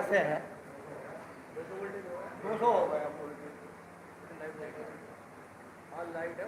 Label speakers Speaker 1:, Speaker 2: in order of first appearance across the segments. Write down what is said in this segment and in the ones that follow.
Speaker 1: से है 200 हो गया लाइट है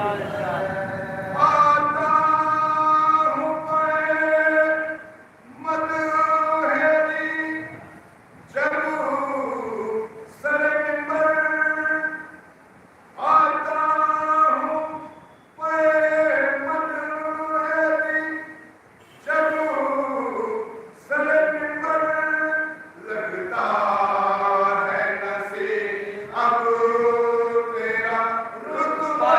Speaker 2: आता हूँ पे मदहेरी जब सरेंबर आता हूँ पे मदहेरी जब सरेंबर लगता है नसीब अब तेरा रुतबा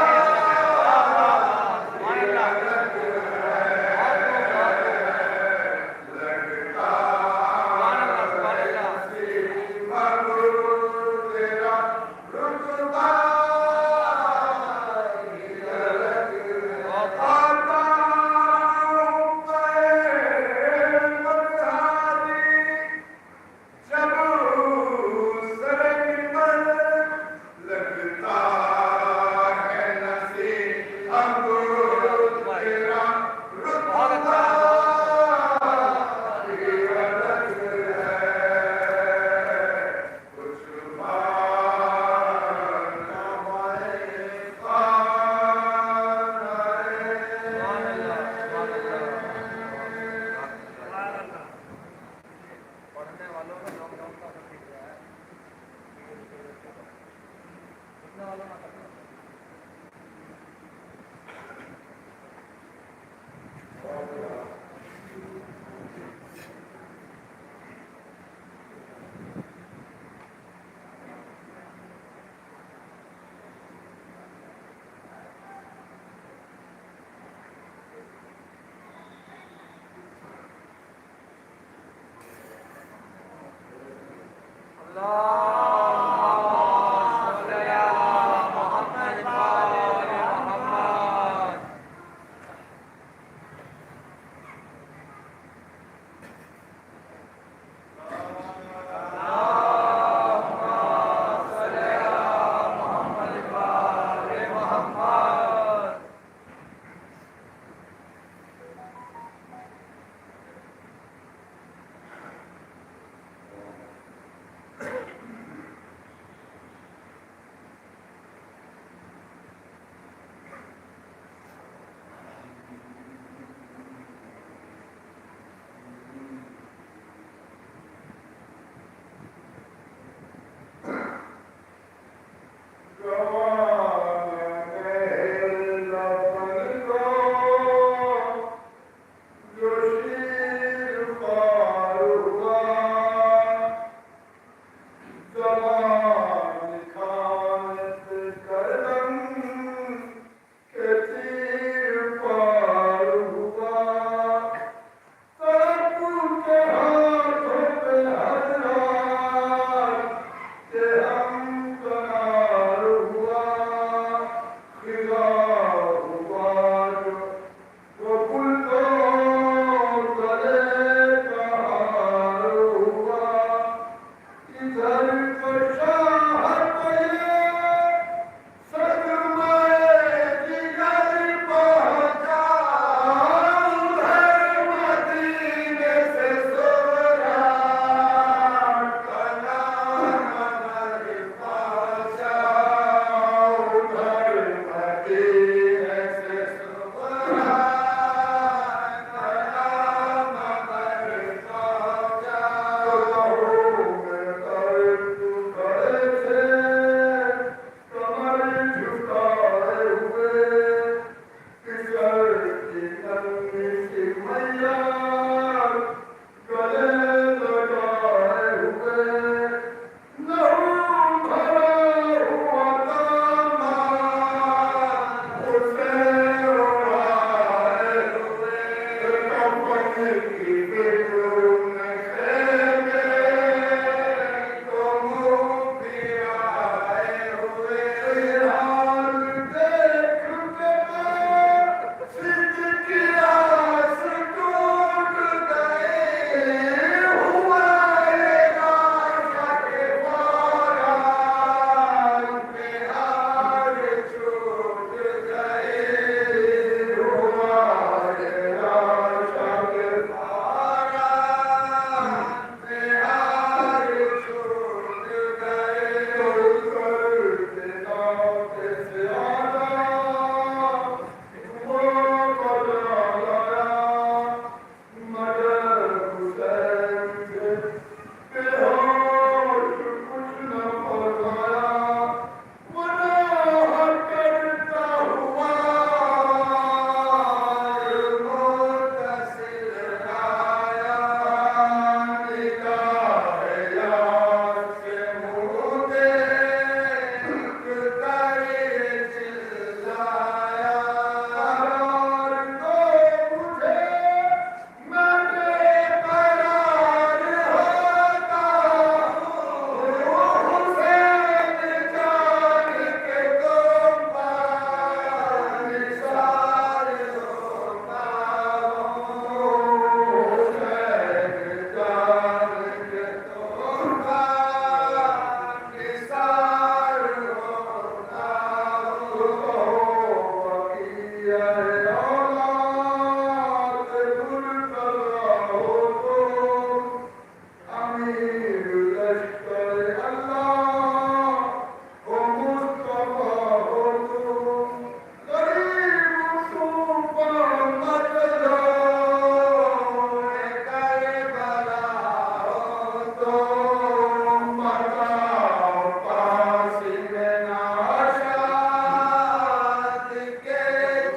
Speaker 2: के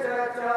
Speaker 2: चचा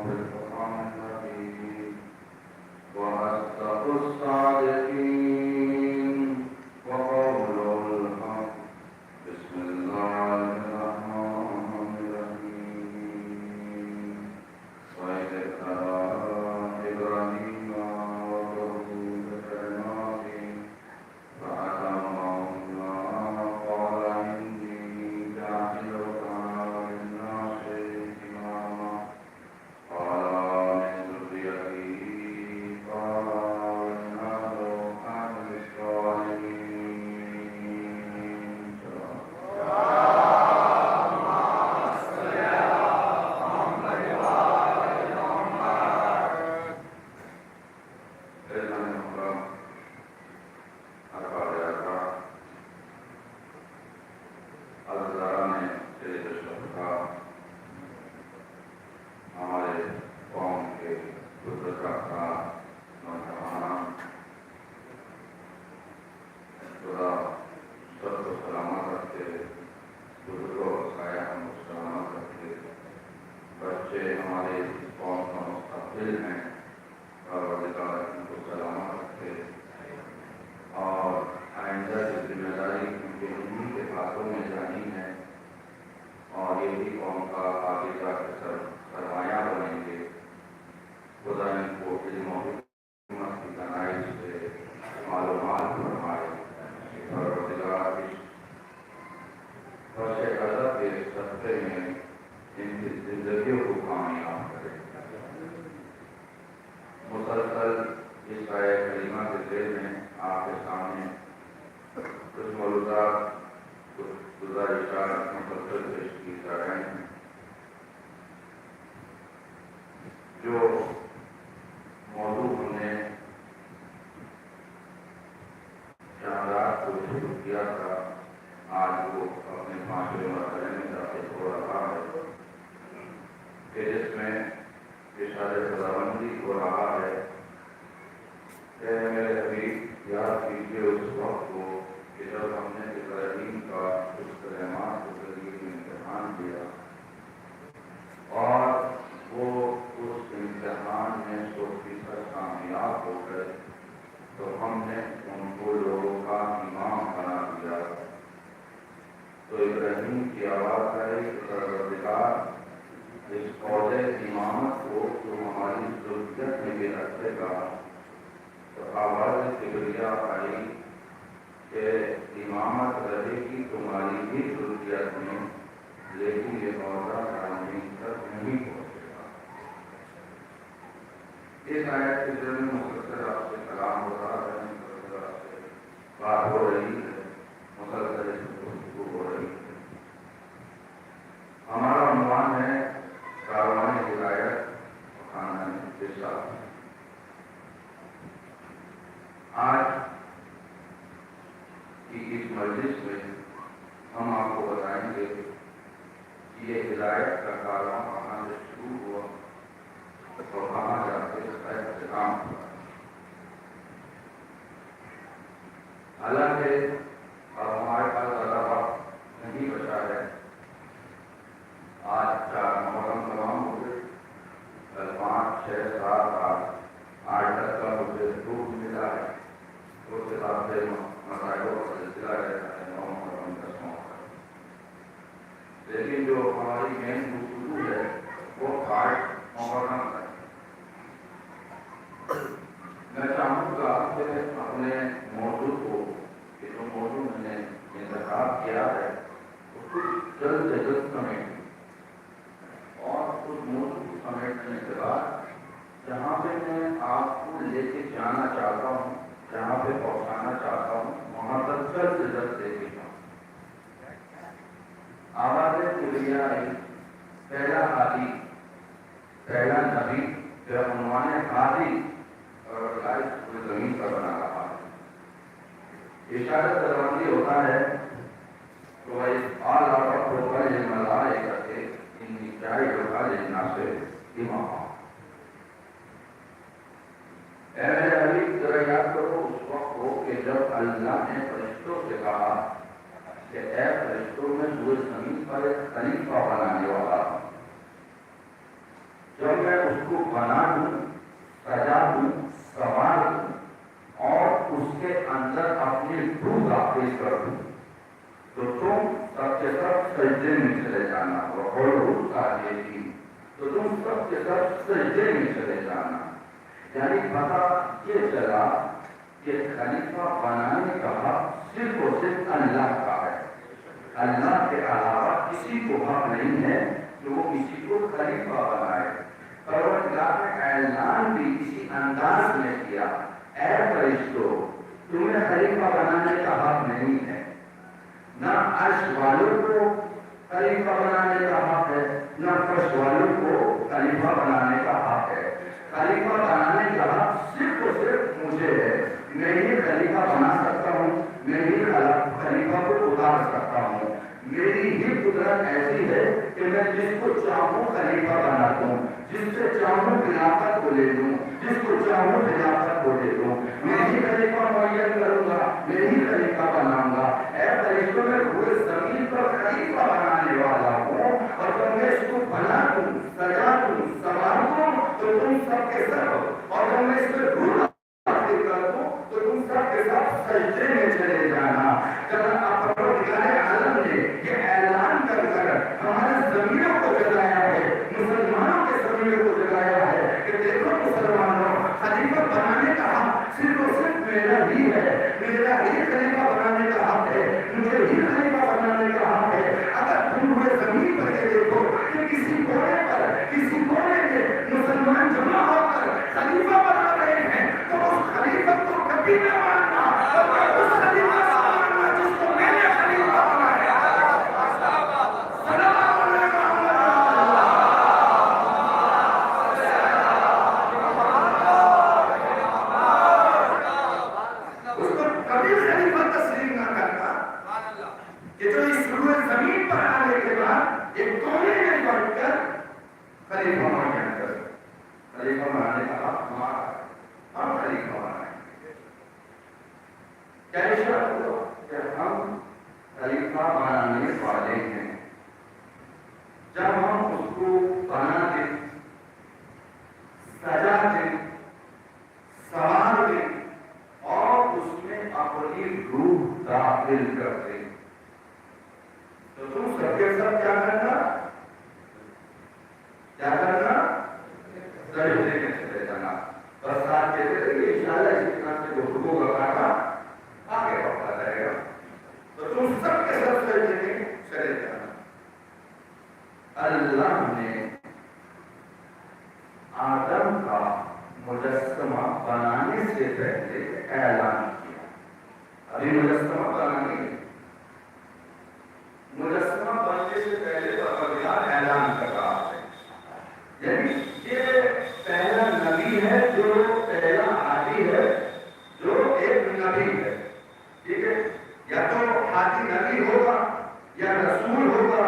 Speaker 2: بالقرآن الحكيم وأصدق الصادقين وقول الحق بسم الله الرحمن الرحيم وإذ ابتلى إبراهيم ربه بكلمات فأتمهن قال إني جاعلك للناس إماما قال من ذريتي قال إنه كان من الصالحين. हमारे कौम के बुजुर्ग नौजवान खुदा सबको सलामत रखे, बुजुर्गों का साया हमको सलामत रखे, बच्चे हमारे कौम का मुस्तकबिल हैं और उनको सलामत रखे और आइंदा की जिम्मेदारी उनके उन्हीं के हाथों में जानी है और यही कौम का आगे जाकर सरमाया बनेंगे। खुदा इनको इल्म और हिकमत की गहराई से मालूमात फरमाए और फर्श अदब के सस्ते में इनकी जिंदगियों को कामयाब करे। मुसलसल इस आया करीमा के ज़ेल में आपके सामने कुछ मौजूदा गुज़ारिशात मुसलसल पेश की जा रहे हैं। जो मौजू हमने शानदार को शुरू किया था, आज वो अपने 5वें मरहले में दाखिल हो रहा है कि जिसमें इशारे खुदाबंदी हो रहा है कि मेरे हबीब याद कीजिए उस वक्त को कि जब हमने इब्राहीम का उस कलेमात को ज़रिए इम्तिहान दिया और वो उस इम्तिहान में 100% कामयाब हो गए तो हमने उनको लोगों का इमाम बना दिया। तो इब्राहीम की आवाज़ आई, परवरदिगार इस पौधे इमामत को तो हमारी ज़रूरत में भी रखेगा। तो आवाज़ किबरिया आई कि इमामत रहेगी तुम्हारी भी ज़रूरत में, लेकिन ये पौधा ज़मीन तक नहीं पहुँचेगा। इस आयत के जरिए मुसलसल आपसे कलाम हो रहा है, मुसलसल आपसे बात हो रही है, मुसलसल गुफ्तगू हो रही है। हमारा उन्वान है कारवाने हिदायत खाना के साथ। आज की इस मजलिस में हम आपको बताएंगे कि ये हिदायत का कारवां कहाँ से शुरू हुआ और कहाँ जाके इसका इख्तिताम हुआ। हालांकि अब हमारे पास ज़्यादा वक्त नहीं बचा है। आज 4 मुहर्रम तमाम हो गए, कल 5, 6, 7, 8 तक का मुझे रूप मिला है। उस हिसाब से मसाइलों का सिलसिला रहता है 9 मुहर्रम 10 मुहर्रम। लेकिन जो हमारी मेन गुफ्तगू है वो 8 मुहर्रम है। मैं चाहूँगा कि अपने मौजू को, कि जो मौजू मैंने इंतखाब किया है उसको जल्द से जल्द समेट और उस मौजू को समेटने के बाद जहाँ पे मैं आपको लेके जाना चाहता हूँ, जहाँ पे पहुँचाना चाहता हूँ, वहाँ तक जल्द से जल्द लेके जाऊँ। आवाज़ें किबरिया आई, पहला हादी, पहला नबी जो उन्होंने हादी और लाइफ पूरी ज़मीन पर बना रहा है। इशारा दरवाज़ी होता है तो भाई आला रब्बुका लिल मलाइकति इन्नी जाइलुका लिन्नासि इमामा। ऐ मेरे हबीब जरा याद करो उस वक्त को कि जब अल्लाह ने फरिश्तों से कहा कि ऐ फरिश्तों में पूरी ज़मीन पर एक खलीफा बनाने वाला हूँ। जब मैं उस तो तुम सबके सब सजदे में चले जाना। यानी पता ये चला कि खलीफा बनाने का हक सिर्फ और सिर्फ अल्लाह का है। अल्लाह के अलावा किसी को हक नहीं है कि वो किसी को खलीफा बनाए। परवरदिगार ने ऐलान भी इसी अंदाज में किया, ऐ फरिश्तों, तुम्हें खलीफा बनाने का हक नहीं है, ना अर्श वालों को खलीफा बनाने का हक है, ना फर्श वालों को खलीफा बनाने का हक है। खलीफा बनाने का हक सिर्फ और सिर्फ मुझे है। मैं ही खलीफा बना सकता हूँ, मैं ही खलीफा को उतार सकता हूँ। मेरी ही कुदरत ऐसी है कि मैं जिसको चाहूँ खलीफा बना दूँ, जिससे चाहूँ खिलाफत को ले लूँ, जिसको चाहूँ खिलाफत को ले लूँ। मैं ही खलीफा मुअय्यन करूँगा, मैं ही खलीफा बनाऊंगा। ऐ फरिश्तों, मैं पूरे जमीन पर खलीफा बनाने वाला हूँ, और जब मैं इसको बना दूँ, सजा दूँ, संवार दूँ, तो तुम सबके सब, और जब मैं इसमें रूह कर दूँ, तो तुम सबके सब सजदे में चले जाना। परवरदिगार आलम ने ये ऐलान कर कर हमारे ज़मीरों को जगाया है, मुसलमानों के ज़मीरों को जगाया है कि देखो मुसलमानों, खलीफा बनाने का हक सिर्फ और सिर्फ मेरा ही है, मेरा ही खलीफा बनाने का हक है, मुझे ही खलीफा बनाने का हक है। अगर तुम पूरे जमीन पर ये देखो कि किसी कोने पर, किसी कोने में मुसलमान जमा होकर खलीफा बना रहे हैं, तो उस खलीफा को कभी न मानना, उस खलीफा को मानना जिसको मैंने खलीफा बनाया। उसको कभी खलीफा तस्लीम न करना कि जो इस जमीन पर आने के बाद एक कोने में बैठकर खलीफा मुअय्यन कर। खलीफा बनाने का हक हमारा है, हम खलीफा बनाएंगे। क्या इशारा हुआ कि हम खलीफा बनाने वाले हैं। जब हम उसको बना दें, सजा दें, संवार दें और उसमें अपनी रूह दाखिल कर दें, तो तुम सबके सब क्या करना, क्या करना, सजदे में चले जाना। बस साथ कहते थे कि इंशाअल्लाह इसी तरह से जो हुकूम लगाना आगे बढ़ता रहेगा, तो तुम सबके सब सजदे में चले जाना। अल्लाह ने आदम का मुजस्समा बनाने से पहले ऐलान किया। अभी मुजस्समा बनाने, मुजस्समा बनने से पहले परवरदिगार ऐलान कर रहा है, यानी ये पहला नबी है, जो पहला हादी है, जो एक नबी है। ठीक है, या तो हादी नबी होगा, या रसूल होगा,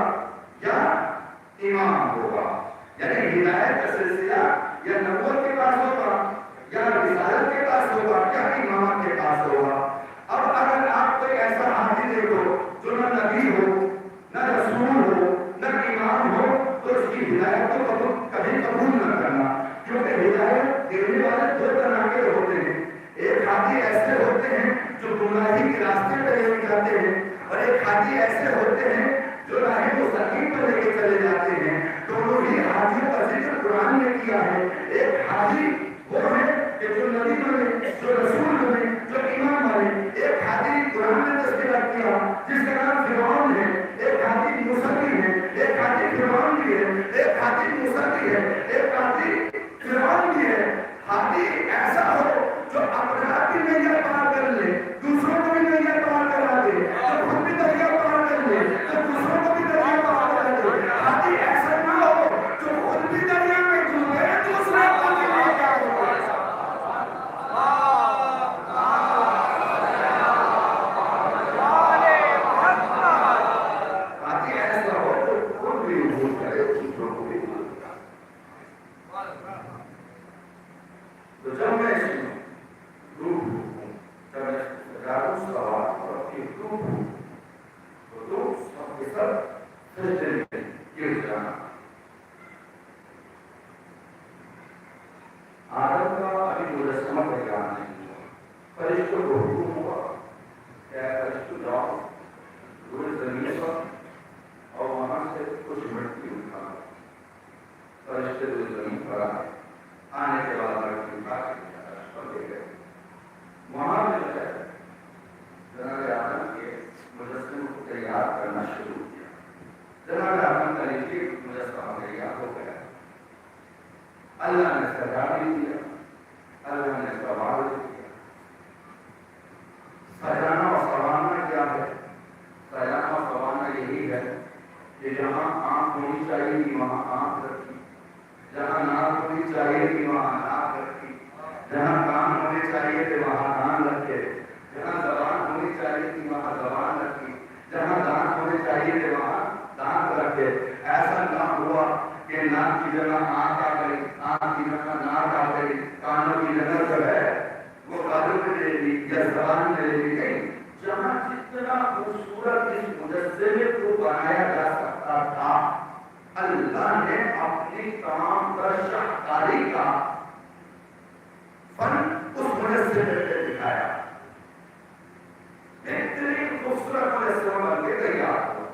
Speaker 2: या इमाम होगा। यानी हिदायत का सिलसिला या नबूवत के पास होगा, या रिसालत के पास होगा, या इमाम के पास होगा। अब अगर आप कोई ऐसा हादी देखो जो न नबी हो, न रसूल हो, न इमाम हो, तो उसकी हिदायत को कभी कबूल न करना, क्योंकि हिदायत देने वाले दो तरह के होते हैं। एक हादी ऐसे होते हैं जो गुमराही के रास्ते पर लेके जाते हैं, और एक हादी ऐसे होते हैं जो राह मुस्तकीम पर लेके चले जाते हैं। दोनों ही हादियों का जिक्र कुरान ने किया है। एक हादी वो है कि जो नबी बने, जो रसूल बने, जो इमाम बने। एक हादी कुरान ने तस्करा किया जिसका नाम फिरौन है। एक हादी मुसल्ली है, एक हादी फिरौन भी है, एक हादी मुसल्ली है, एक हादी फिरौन भी है। हादी ऐसा हो जो अपना भी नैया पार कर ले, दूसरों को भी नैया पार करा दे, तो खुद भी नैया पार कर ले, तो दूसरों को भी नैया पार करा दे। हादी ऐसा ना हो जो खुद भी दरिया में डूबे, दूसरे को भी नैया पार करे। हादी ऐसा हो जो खुद भी डूब करे, दूसरों को भी डूब करे। तो जब मैं रूह हूँ, जब मैं हजारों सवाल और अपनी रूह हूँ, तो लोग सबके सब सजदे में गिर जाना। आदम का अभी मुजस्समा तैयार नहीं हुआ, फरिश्तों को हुक्म हुआ, क्या फरिश्तों जाओ पूरे जमीन पर और वहां से कुछ मिट्टी उठाओ। फरिश्ते दूर जमीन पर आए। आने के बाद लड़की उठा के ले गए। वहां जो है जनाब आदम के मुजस्सिम को तैयार करना शुरू किया। जनाब आदम का एक मुजस्समा तैयार हो गया। अल्लाह ने सजा भी दिया, अल्लाह ने सवाल किया। सजाना और सवारना क्या है? सजाना और सवारना यही है कि जहाँ आंख होनी चाहिए कि वहाँ आंख रखी, जहाँ नाक होनी चाहिए कि वहाँ नाक रखी, जहाँ कान होने चाहिए कि वहाँ कान रखे, जहाँ जबान होनी चाहिए कि वहाँ जबान रखी, जहाँ दांत होने चाहिए कि वहाँ दांत रखे। ऐसा ना हुआ कि नाक की जगह आंख आ गई, आंख की जगह नाक आ गई, कानों की जगह जो है वो कानों में ले ली या जबान में ले ली। नहीं, जहाँ जितना खूबसूरत इस मुजस्समे को बनाया जा सकता था, अल्लाह ने अपनी तमाम शाहकारी का फन उस मुजस्समे पे दिखाया। बेहतरीन खूबसूरत मुजस्समा बन के तैयार हुआ।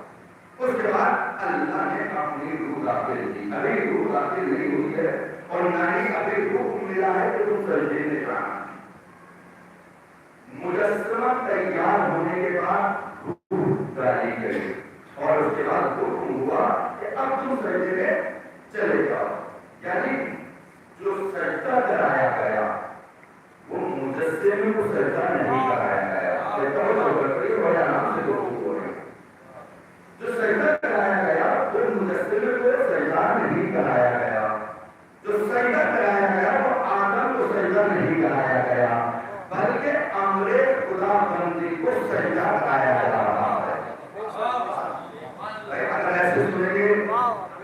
Speaker 2: उसके बाद अल्लाह ने अपनी रूह दाखिल की। अभी रूह दाखिल नहीं हुई है और ना ही अभी रूह मिला है कि तुम सजदे में जाना। मुजस्समा तैयार होने के बाद रूह डाली गई और उसके बाद हुक्म हुआ कि अब तुम सजदे में चले जाओ। यानी जो सजदा कराया गया वो मुजस्समे को सजदा नहीं कराया गया। जो सजदा कराया गया वो मुजस्समे को सजदा नहीं कराया गया। जो सजदा कराया गया वो आदम को सजदा नहीं कराया गया, बल्कि अमरे खुदाबंदी को सजदा कराया जा रहा है। अगर ऐसे सुनेंगे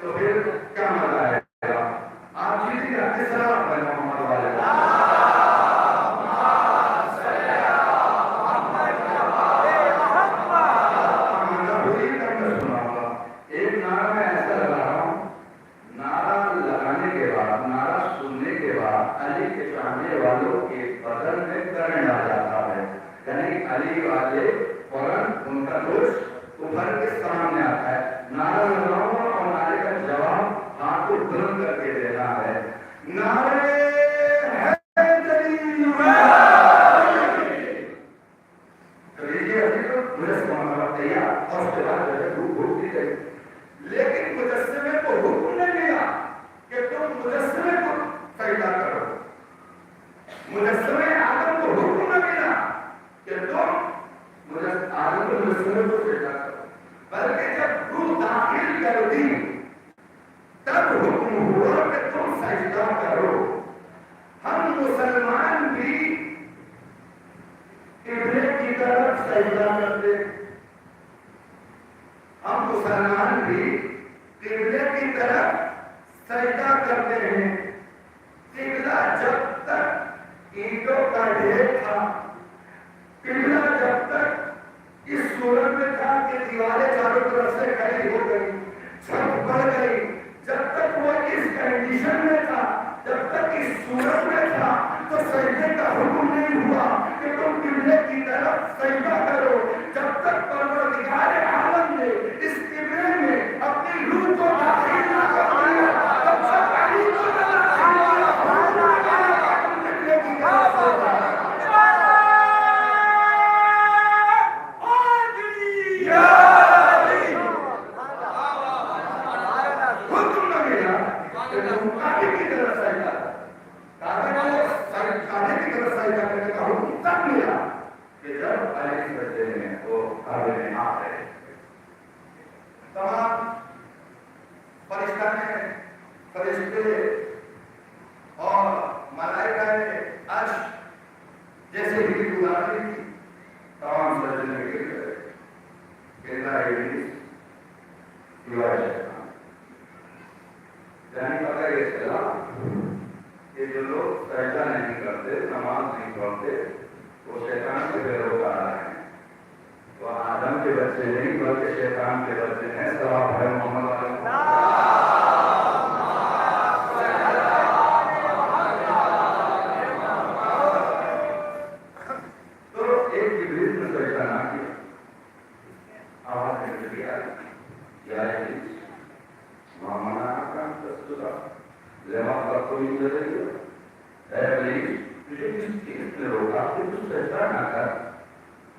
Speaker 2: तो फिर क्या मजा आएगा? आप जी आपके सलाम मोहम्मद वाले एक नारा मैं ऐसा लगा रहा हूँ, नारा लगाने के बाद, नारा सुनने के बाद अली के चाहने वालों के बदन में करंट आ जाता है। यानी अली वाले फौरन उनका दोष उभर के सामने आता है। नारा लगाऊंगा और नारे का जवाब हाथ को बुलंद करके देना है। नारे तैयार और उसके बाद रूह भूखती गई। लेकिन मुजस्समे को हुक्म नहीं मिला कि तुम मुजस्समे को सजदा करो। मुजस्समे आदम को हुक्म न मिला कि तुम आदम को मुजस्समे को सजदा करो, बल्कि जब रूह दाखिल कर दी तब हुक्म हुआ कि तुम सजदा करो। हम मुसलमान भी किबले की तरफ सजदा करते, हम मुसलमान भी किबले की तरफ सजदा करते हैं। किबला जब तक ईंटों का ढेर था, किबला जब तक इस सूरत में था कि दीवारें चारों तरफ से खड़ी हो गई, छत बढ़ गई, जब तक वो इस कंडीशन में था, जब तक इस सूरत में था, तो सजदे का हुक्म नहीं हुआ कि तुम किबले की तरफ सजदा करो। जब तक परवरदिगार आलम ने इस किबले में अपनी रूह को दाखिल ना कर दिया, तब तक अली को किबले की तरफ सजदा हुक्म न मिला कि तुम काबे की तरफ सजदा करो। काबे की तरफ सजदा करने का हुक्म तब मिला कि जब अली सजदे में वो काबे में आ गए। तमाम फरिश्ते और मलाइकाए अर्श जैसे ही गुजारी थी, तमाम सजदे में गिर गए। इल्ला इब्लीस सिवाय शैतान। यानी पता ये चला कि जो लोग सजदा नहीं करते, नमाज नहीं पढ़ते, वो शैतान के पैरोकार हैं। वो आदम के बच्चे नहीं बल्कि शैतान के बच्चे हैं। सवाब है मोहम्मद वाले। तो एक इब्लीस ने सजदा ना किया, आवाज निकल गया, या इब्लीस मामना का तस्वीर लेवा का कोई नहीं है तुझे किस चीज ने रोका कि तू सजदा ना कर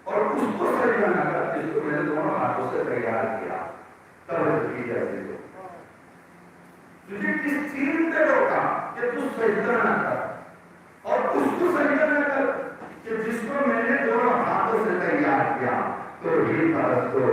Speaker 2: और उसको सजदा ना कर जिसको मैंने दोनों हाथों से तैयार किया। तब की जाती है तुझे किस चीज ने रोका कि तू सजदा ना कर और उसको सजदा ना कर कि जिसको मैंने दोनों हाथों से तैयार किया। तो ही परस्तों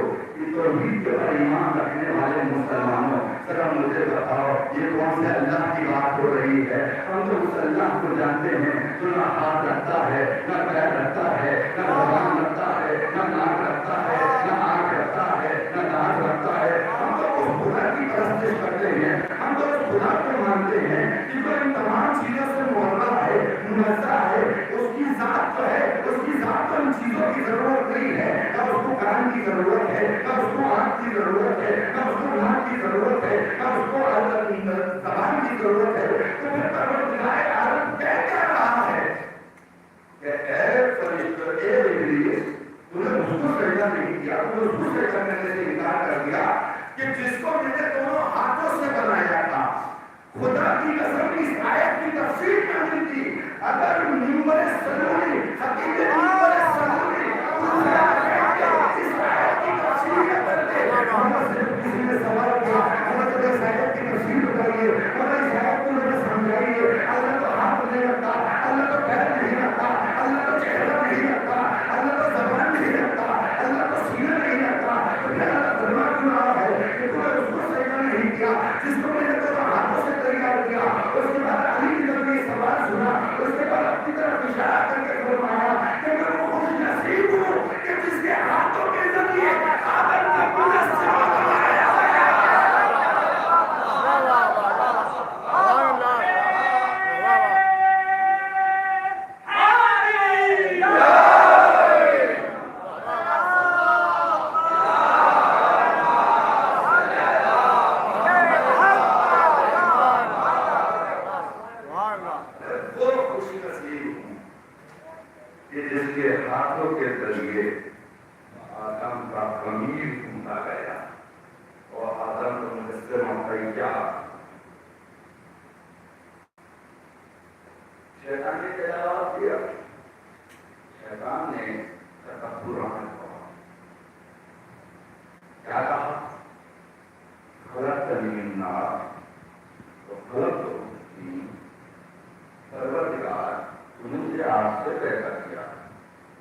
Speaker 2: तो ही के ईमान रखने वाले मुसलमानों जरा मुझे बताओ ये कौन से अल्लाह की बात हो रही है? हम तो उस अल्लाह को जानते हैं जो ना हाथ रखता है, ना पैर रखता है, ना जबान रखता है, ना नाक रखता है, ना आंख रखता है, ना दांत रखता है। हम तो उस खुदा की परस्तिश करते हैं, हम तो उस खुदा को मानते हैं कि जो इन तमाम चीजों से मुअल्ला है, मुनज़्ज़ह है, उसकी जात तो है, उसकी जात को इन चीजों की जरूरत नहीं है। ना उसको कान की जरूरत है, ना उसको आंख की जरूरत है, ना उसको नाक की जरूरत है, ना उसको जबान की जरूरत है। तो फिर परवरदिगार आलम क्या रहा है कि ऐ फरिश्तों, ऐ इब्लीस, तूने उसको सजदा नहीं किया, तूने उसको सजदा करने से इनकार कर दिया कि जिसको मैंने दोनों हाथों से बनाया था। खुदा की कसम इस आयत की तफसीर करनी थी। अगर मिंबर सलूनी हकीकत मिंबर सलूनी इस आयत की तफसीर करते हमसे किसी ने सवाल किया, हमें इस आयत की तफसीर बताइए, हमें इस आयत को जरा समझाइए। अल्लाह तो हाथ नहीं रखता, अल्लाह तो पैर नहीं रखता, अल्लाह तो चेहरा नहीं रखता, अल्लाह तो जबान नहीं रखता, अल्लाह तो सीना नहीं रखता। तो फिर अल्लाह फरमा क्यों रहा है कि तूने उसको सजदा नहीं किया जिसको मैंने तो हाथों से तैयार किया। उसके बाद अली की तरफ ये सवाल सुना, उसके बाद अपनी तरफ इशारा करके फरमाया कि मैं वो खुश नसीब हूँ कि जिसके हाथों के जरिए आदम का मुजस्समा बनाया गया। जिसके हाथों के जरिए आदम का कमीर ढूंढा गया और आदम को मुजस्समा तैयार। शैतान ने क्या जवाब दिया? शैतान ने तकब्बुर कहा, क्या कहा? खलक़तनी मिन नार व खलक़तहु मिन तीन। परवरदिगार, तूने मुझे आग से पैदा किया,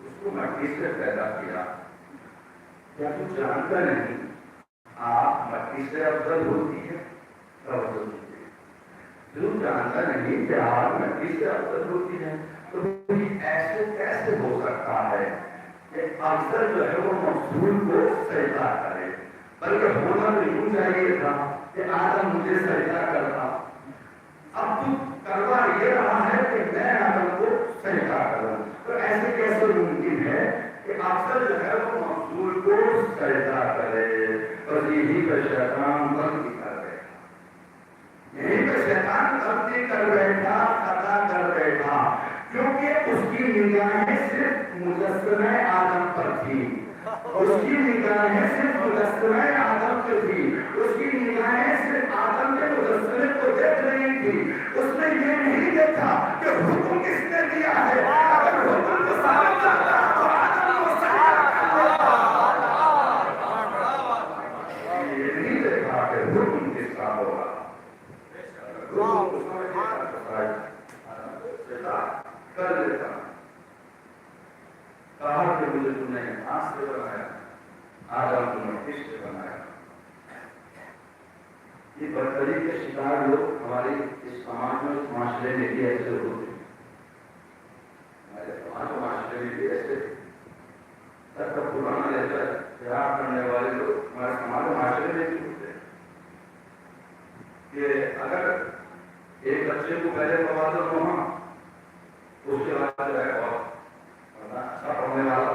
Speaker 2: उसको मट्टी से पैदा किया। क्या तू जानता नहीं आग मट्टी से अफजल होती है? अफजल होती है। तू जानता नहीं कि आग मट्टी से अफजल होती है? तो ऐसे कैसे हो सकता है कि अफजल जो है वो मफसूल को सजदा करे? बल्कि होना तो यूं चाहिए था कि आदम मुझे सजदा करता। अब तू करवा ये रहा है कि मैं आदम को सजदा करूं। तो ऐसे कैसे मुमकिन है कि अफजल जो है वो मफसूल को सजदा करे? और यही पर शैतान गलती कर बैठा, यही पर शैतान गलती कर बैठा, खता कर बैठा, क्योंकि उसकी निगाहें सिर्फ मुजस्समा आदम पर थी। उसकी निगाहें सिर्फ मुजस्समा आदम पे थी। उसकी निगाहें सिर्फ आदम के मुजस्समे को देख रही थी। उसने ये नहीं देखा कि हुक्म किसने दिया है। अगर हुक्म को साबित करता तो आदम को सजदा करता। ये नहीं देखा कि हुक्म किसका होगा। कर लेता, कहा कि मुझे तुमने हाथ से बनाया, आदम को मट्टी से बनाया। ये बदतरी के शिकार लोग हमारे इस समाज में, इस माशरे में भी ऐसे होते हैं। हमारे समाज माशरे में भी ऐसे सबका पुराना रहता है, प्यार करने वाले लोग हमारे समाज माशरे में भी होते हैं कि अगर एक बच्चे को पहले पढ़वा दो वहां, उसके बाद जो है और अच्छा पढ़ने वाला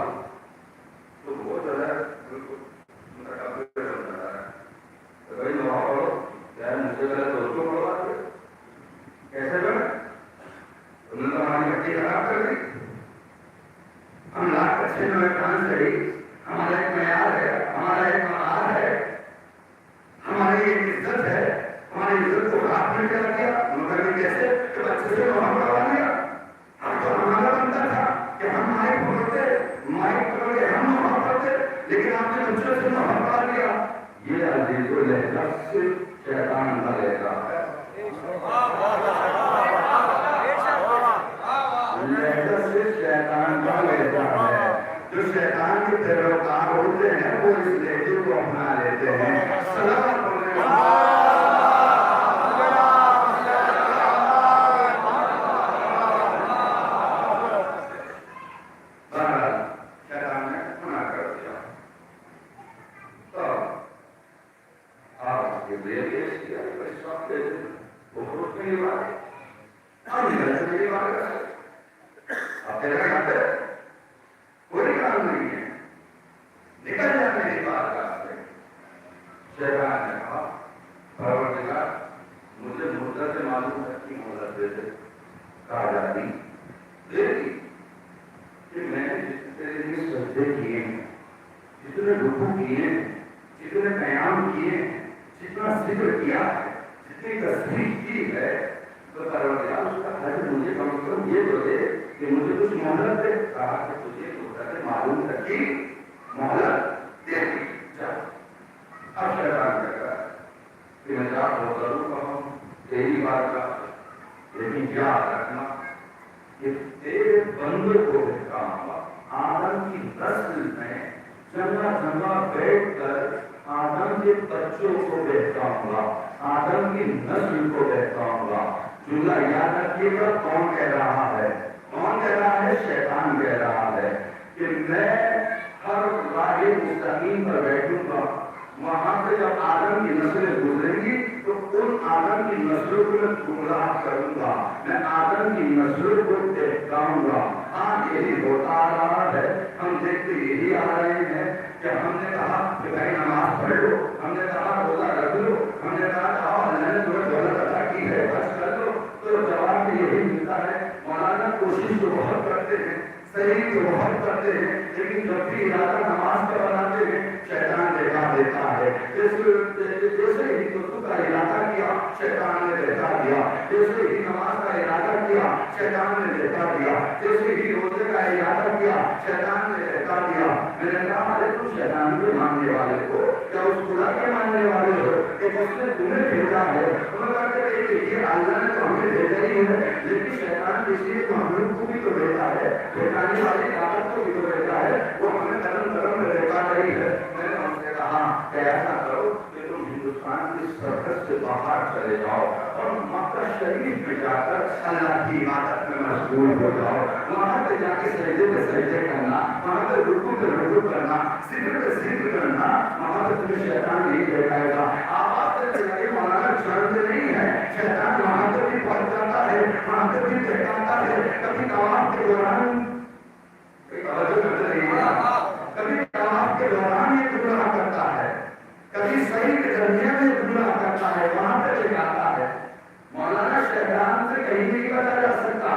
Speaker 2: तो वो जो है बिल्कुल मुतकब्बिर हो जाता है। तो भाई वहां पढ़ो, क्या मुझसे पहले दोस्तों पढ़वा दो, कैसे बने? तुमने तो हमारी बच्ची खराब कर दी। हम लाख अच्छे में कान सही, हमारा एक मयार है, हमारा एक मआर है, हमारी एक इज्जत है, हमारी इज्जत को हाथ में क्या किया? वो इस लहजे को अपना लेते हैं। सलाम लेकिन याद रखना कि तेरे बंदे को दिखाऊंगा। आदम की नस्ल में जगह जगह बैठकर आदम के बच्चों को बहकाऊंगा, आदम की नस्ल को बहकाऊंगा। जुमला याद रखिएगा, कौन कह रहा है? कौन कह रहा है? शैतान कह रहा है कि मैं हर राहे मुस्तकीम पर बैठूंगा, वहां से जब आदम की नस्लें गुजरेंगी तो उन आदम की नस्लों को मैं गुमराह करूंगा, मैं आदम की नस्लों को बहकाऊंगा। आज यही होता आ रहा है, हम देखते यही आ रहे हैं कि हमने कहा कि भाई नमाज पढ़ लो, हमने कहा रोजा रख लो, हमने कहा मैंने तुम्हें दौलत अदा की है बस कर लो, तो जवाब यही मिलता है मौलाना कोशिश तो बहुत करते हैं, सही तो बहुत करते हैं, लेकिन जब भी इरादा नमाज का बनाते हैं शैतान देखा देता है। जैसे ही वुज़ू का इरादा किया शैतान ने देखा दिया, जैसे ही नमाज का इरादा किया शैतान ने देखा दिया, जैसे ही रोजे का इरादा किया शैतान ने देखा दिया। मैंने कहा अरे तुम शैतान के मानने वाले हो क्या उस खुदा के मानने वाले हो कि जिसने तुम्हें भेजा है? उन्होंने ये अल्लाह ने तो हमें भेजा ही है, लेकिन शैतान इसलिए तो हम लोग को भी तो भेजा है, भेजाने वाली ताकत को भी तो भेजा है, वो हमें धर्म धर्म में देखा नहीं है। मैंने उनसे कहा ऐसा करो कि तुम हिंदुस्तान की सरहद से बाहर चले जाओ और मक्का शरीफ में जाकर अल्लाह की इबादत में मशगूल हो जाओ, वहां पे जाके सजदे पे सजदे करना, वहां पे रुकू पे रुकू करना, सिजदे पे सिजदे करना, वहां पे तुम्हें शैतान नहीं देखाएगा। आवाज से लगे मौलाना शर्त नहीं है, शैतान वहां पे भी पहुंच जाता है, वहां पे भी दिखाता है। कभी तवाफ के दौरान कभी तवाफ के दौरान ये गुनाह करता है, कभी सही के दरमियान में गुनाह करता है, वहां पे दिखाता है। मौलाना शैतान से कहीं नहीं बचा जा सकता।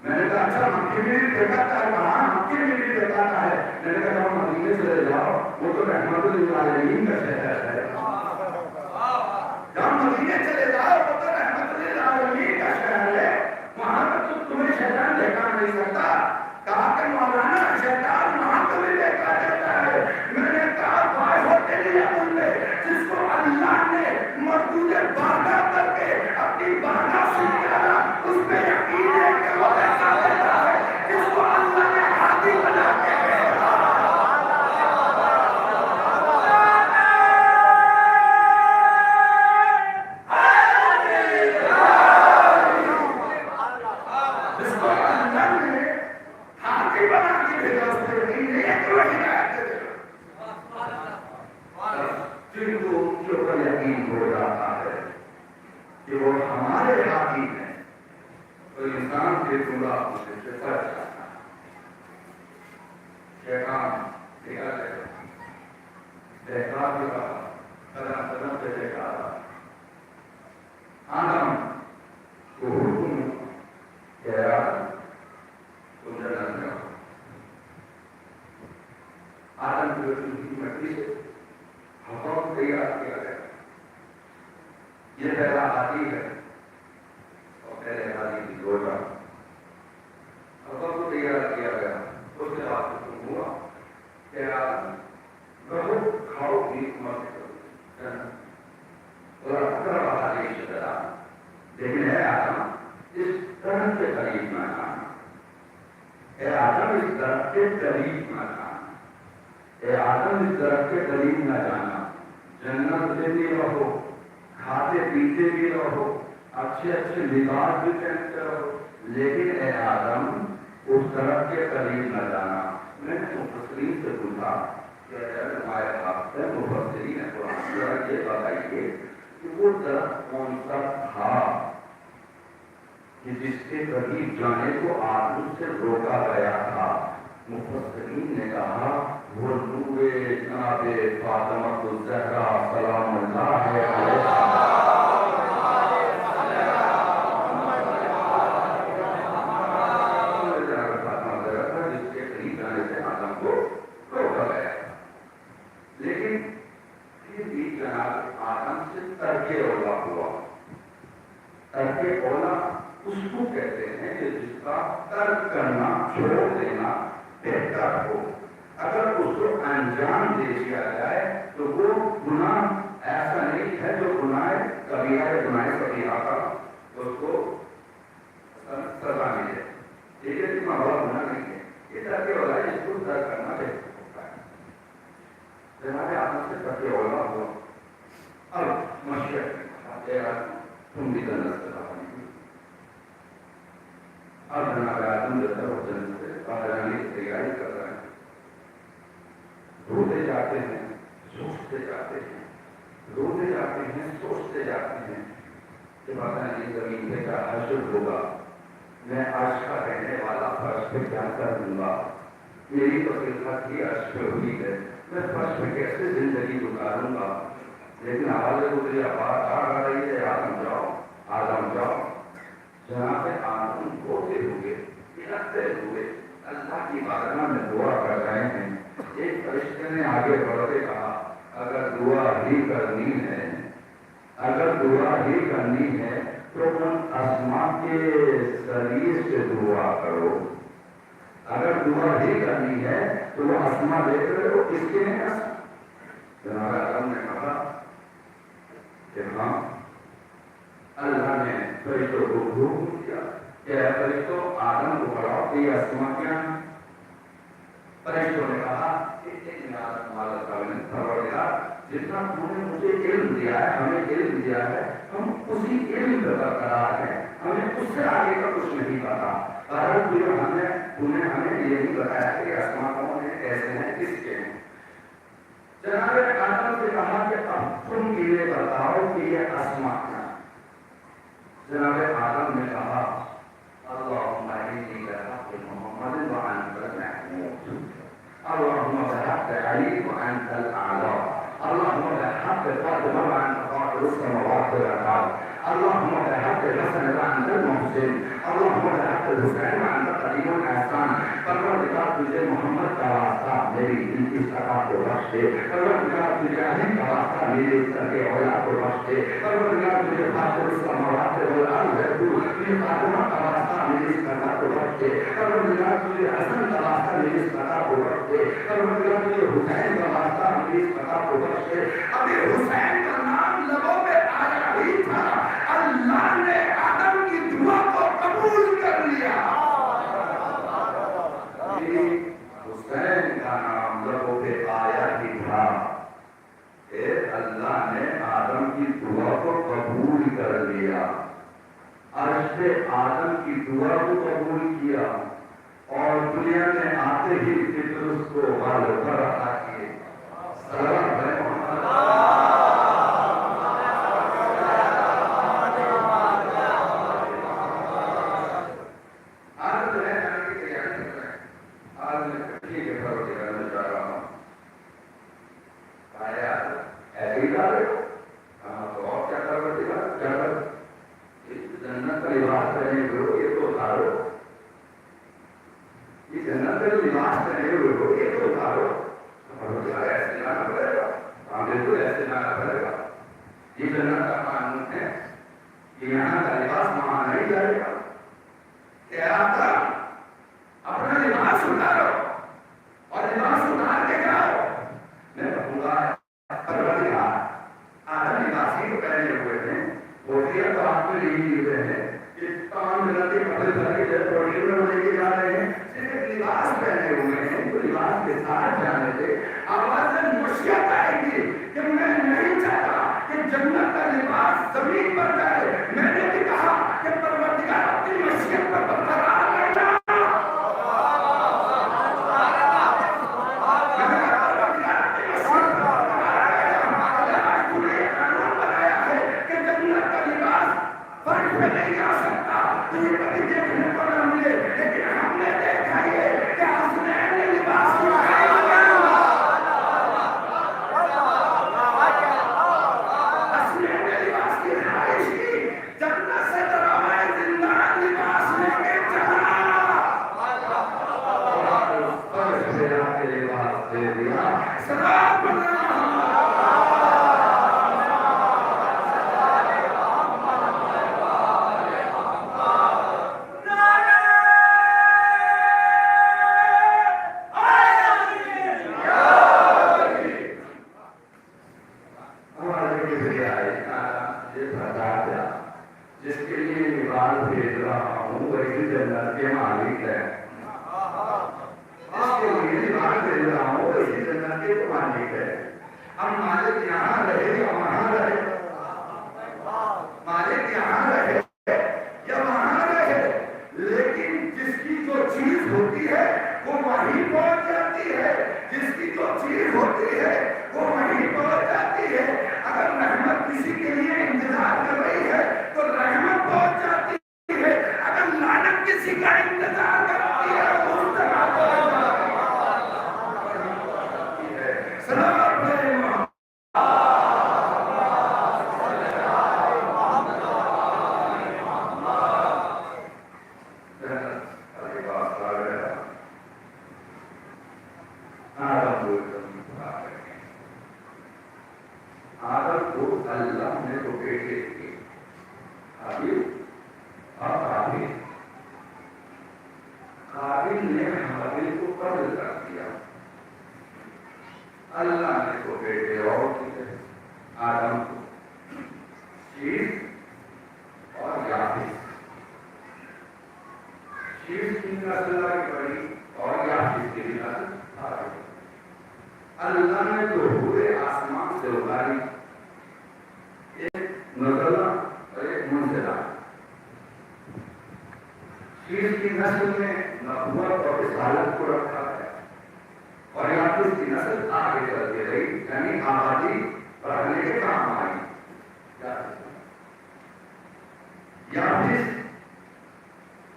Speaker 2: मैंने कहा अच्छा मक्के में भी दिखाता है? कहाँ मक्के में भी दिखाता है? मैंने कहा मदीने चले जाओ, वो तो रहमतुल आलमीन का शहर है। जहाँ मदीने चले जाओ वो तो रहमतुल आलमीन का शहर है, वहां पर तो तुम्हें शैतान देखा नहीं सकता। कहा कि मौलाना शैतान वहां पर भी देखा जाता है। मैंने कहा भाई होते नहीं बोलते, जिसको अल्लाह ने मौजूद बाधा करके अपनी बाधा से निकाला उसमें यकीन है कि वो ऐसा देता है, जिसको अल्लाह ने हाथी बना के ए आदम इस दरख्त के करीब न जाना, जन्नत में भी रहो, खाते पीते भी रहो, अच्छे अच्छे लिबास भी पहनते रहो, लेकिन ए आदम उस दरख्त के करीब न जाना। मैंने मुफस्सिरीन से पूछा कि हमारे पास है मुफस्सिरीन ने कुरान जरा ये बताइए कि वो दरख्त कौन सा था कि जिसके करीब जाने को आदम से रोका गया था। मुफस्सिरीन ने कहा वो नूरे जनाबे फातिमा ज़हरा सलामुल्लाह अलैहा। जिसके करीब जाने से आदम को रोका गया, लेकिन फिर भी जनाब आदम से तर्के औला हुआ। तर्के औला उसको कहते हैं कि जिसका तर्क करना, छोड़ देना बेहतर हो। अगर उसको अंजाम दे दिया जाए तो वो गुनाह ऐसा नहीं है जो गुनाह कबीरा है, गुनाह कबीरा का तो उसको सजा मिले, लेकिन इसमें बड़ा गुनाह नहीं है। ये तर्क वाला है, इसको तर्क करना बेहतर होता है। जनाब आदम से तर्क वाला हुआ। अब मशरिक़ तुम भी जन्नत से बाहर निकलो। अब जनाब आदम जो है वो जन्नत से बाहर आने की तैयारी कर रहे हैं। रोते जाते हैं, सोचते जाते हैं, रोते जाते हैं, सोचते जाते हैं कि पता नहीं जमीन पे क्या हश्र होगा, मैं अर्श का रहने वाला फर्श पे क्या कर दूंगा, मेरी तो खिदमत ही अर्श पे हुई है, मैं फर्श पे कैसे जिंदगी गुजारूंगा। लेकिन आवाज़ गुजरी आवाज़ आ रही है, आदम जाओ, आदम जाओ। जहाँ पे आदम रोते हुए, पिघलते हुए अल्लाह की बारगाह में दुआ कर रहे हैं, एक फरिश्ते ने आगे बढ़ते कहा अगर दुआ ही करनी है, अगर दुआ ही करनी है तो उन आसमां के शरीर से दुआ करो। अगर दुआ ही करनी है तो वो आसमां देख रहे हो, किसके हैं? जनाब आदम ने कहा कि हाँ, अल्लाह ने फरिश्तों को हुक्म दिया कि फरिश्तों आदम को पढ़ाओ कि आसमां क्या है। फरिश्तों ने कहा जितना तुमने मुझे इल्म दिया है, हमें इल्म दिया है, हम उसी इल्म पर बरकरार हैं, हमें उससे आगे का कुछ नहीं पता। तुमने हमें ये नहीं बताया कि आसमां कौन है, कैसे हैं, किसके हैं। जनाब आदम से कहा कि अब तुम ये बताओ कि ये आसमां क्या। जनाब आदम ने कहा अल्लाहुम्मा इन्नी बिहक़्क़ि मुहम्मद व अंतल महमूद, अल्लाहुम्मा बिहक़्क़ि अली व अंतल आला, अल्लाहुम्मा बिहक़्क़ि फातिमा व अंत फ़ातिरुस समावाति वल अर्द, अल्लाहुम्मा बिहक़्क़ि हसन व अंतल मुहसिन, अल्लाहुम्मा बिहक़्क़ि हुसैन व अंत करीमुल एहसान। परवरदिगार तुझे मोहम्मद का वास्ता मेरी दिल की सदा को बख्श दे, परवरदिगार तुझे अली का वास्ता मेरे सर के औलाद को बख्श दे, परवरदिगार तुझे फातिरुस समावाति वल अर्द मेरी फातिमा का वास्ता मेरी सदा को बख्श दे, परवरदिगार तुझे हसन का वास्ता मेरी सदा को बख्श दे, परवरदिगार तुझे हुसैन का वास्ता मेरी सदा को बख्श दे। अभी हुसैन का नाम लबों पे आया ही था, अल्लाह ने आदम की दुआ को कबूल कर लिया। हुसैन का नाम लबों पे आया ही था, अल्लाह ने आदम की दुआ को कबूल कर लिया। अर्श पे आदम की दुआ को कबूल किया और दुनिया में आते ही फिर उसको वालों पर अता किए। सलाम है लिबास के साथ जाने से आवाज़ मुश्किल आएगी कि मैं नहीं चाहता कि जन्नत का लिबास जमीन पर जाए। मैंने भी कहा कि परवरदिगार अपनी मशीयत पर बरकरार रहना। फर्क में नहीं आ सकता, तुझे कभी देखने को न मिले, लेकिन हमने देखा है कि हसनैन ने लिबास की ख्वाहिश की, जन्नत से दरवाज़े जिंदान लिबास लेके चला। लिबास दे दिया सलाम जिसके लिए निवाल भेज रहा हूँ वही जन्नत के मालिक है। जिसके लिए निवाल भेज रहा हूँ वही जन्नत के मालिक है। हम मालिक यहाँ रहे या वहाँ रहे, मालिक यहाँ रहे या वहाँ रहे, लेकिन जिसकी जो चीज होती है वो वहीं पहुंच जाती है। जिसकी जो चीज होती है वो वहीं पहुंच जाती है। अगर रहमत किसी के लिए इंतजार कर रही है तो रहमत पहुंच जाती है। अगर लानत किसी का इंतजार करती है वो उस जगह पहुंच जाती है। सलाम आदम को अल्लाह ने तो बेटे दिए, काबिल ने हाबिल को कत्ल कर दिया। अल्लाह ने तो बेटे और दिए, आदम को शीश और याफीस। शीश की नस्ल बड़ी और याफीस की नस्ल आगे। अल्लाह ने तो पूरे आसमान से उतारी, एक नजला और एक मुंजला। शीश की नस्ल में नबूवत और रिसालत को रखा है और याफीस की नस्ल आगे चलती रही, यानी आबादी बढ़ने के काम आई। याफीस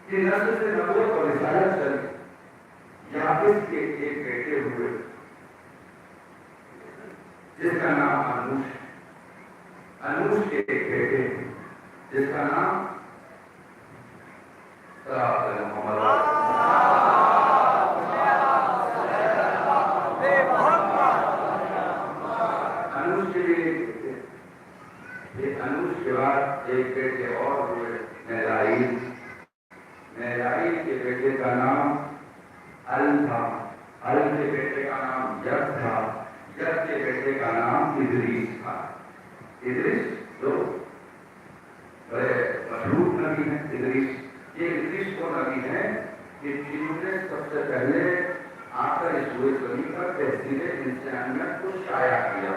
Speaker 2: की नस्ल से नबूवत और रिसालत चली। याफीस के एक बेटे हुए जिसका नाम अनूश है। अनूश के एक बेटे जिसका नाम अनूश के लिए अनूश के बाद एक बेटे और हुए मेराइल। मेराइल के बेटे का नाम अल था। अल के बेटे का नाम यद था। यद के बेटे का नाम इदरीस था। इदरीस जो बड़े मशहूर नबी हैं। इदरीस ये इदरीस वो नबी है कि जिन्होंने सबसे पहले आकर इस हुए जमीन पर तहसील इंसानियत को शाया किया।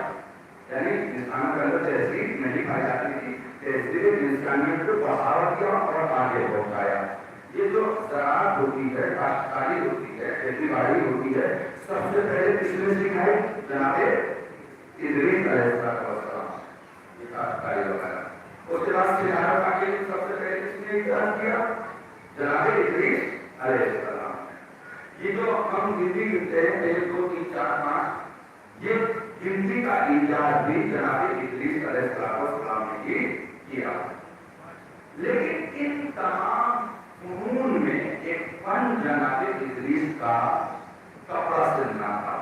Speaker 2: यानी इंसानों के अंदर तहसील नहीं पाई जाती थी, तहसील इंसानियत को बढ़ावा दिया और आगे पहुंचाया। ये जो ज़राअत होती है, काश्तकारी होती है, खेती बाड़ी होती है, सबसे पहले किसने सिखाई? जनाबे इदरीस अलैहिस्सलाम। ये काश्तकारी वगैरह उसके बाद सिखाया आगे सबसे पहले किसने इजाद किया? जनाबे इदरीस अलैहिस्सलाम। ये जो हम गिनती लिखते हैं 1 2 3 4 5, ये गिनती का इजाद भी जनाबे इदरीस अलैहिस्सलाम ने किया। लेकिन इन तमाम फनून में एक फन जनाबे इदरीस का कपड़ा सिलना था।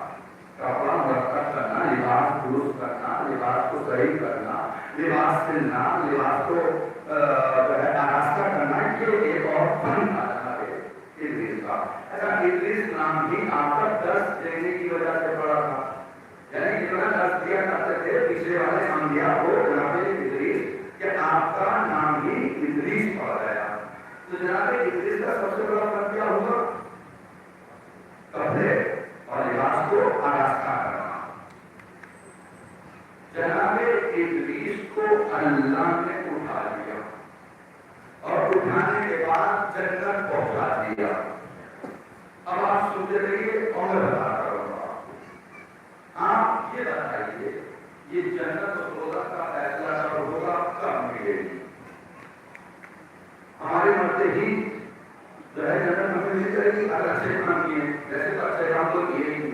Speaker 2: कपड़ा मरकत करना, लिबास दुरुस्त करना, लिबास को सही करना, लिबास सिलना, लिबास को आरास्ता करना, ये एक और फन था जनाबे इदरीस का। ऐसा इदरीस नाम भी आपका 10 देने की वजह से पड़ा था। यानी जितना 10 दिया करते थे पिछले वाले अंबिया को जनाबे इदरीस कि आपका नाम ही इदरीस पड़ गया। तो जनाबे इदरीस का सबसे बड़ा फर्क क्या हुआ? कपड़े अल्लाह ने उठा लिया और उठाने के बाद जन्नत पहुंचा दिया। अब आप सोच रहिए और मैं बताता रहूंगा, आप ये बताइए ये जन्नत और दोज़ख का फैसला कब होगा, कब मिलेगी? हमारे मरते ही जो है जन्नत हमें मिल जाएगी अगर अच्छे काम किए, जैसे तो अच्छे काम तो किए ही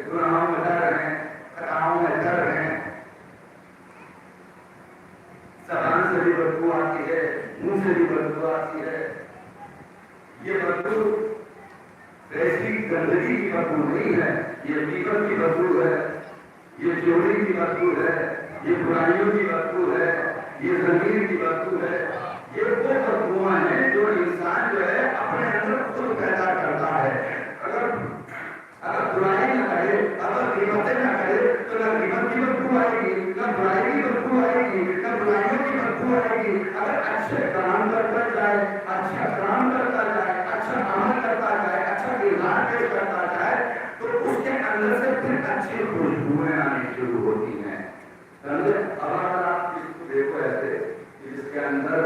Speaker 2: गुनाहों में डर रहे हैं, खताओं में डर रहे हैं, जबान से भी बदबू आती है, मुंह से भी बदबू आती है। ये बदबू वैसी गंदगी की बदबू नहीं है, ये कीमत की बदबू है, ये चोरी की बदबू है, ये बुराइयों की बदबू है, ये जमीन की बदबू है। ये वो बदबुआं हैं जो इंसान जो है अपने अंदर खुद पैदा करता है। अगर बुराई न करे, अगर कीमतें न करे तो न कीमत की बदबू आएगी, न बुराई की बदबू आएगी, न बुराइयों की बदबू आएगी। अगर अच्छे काम करता जाए, अच्छा काम करता जाए, अच्छा अमल करता जाए, अच्छा किरदार पेश करता जाए तो उसके अंदर से फिर अच्छी खुशबुएं आनी शुरू होती हैं। समझे? अब अगर आप इसको देखो ऐसे जिसके अंदर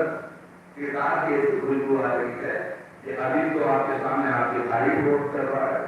Speaker 2: किरदार की ऐसी खुशबू आ रही है कि अभी तो आपके सामने आपकी तारीफ वोट कर रहा है,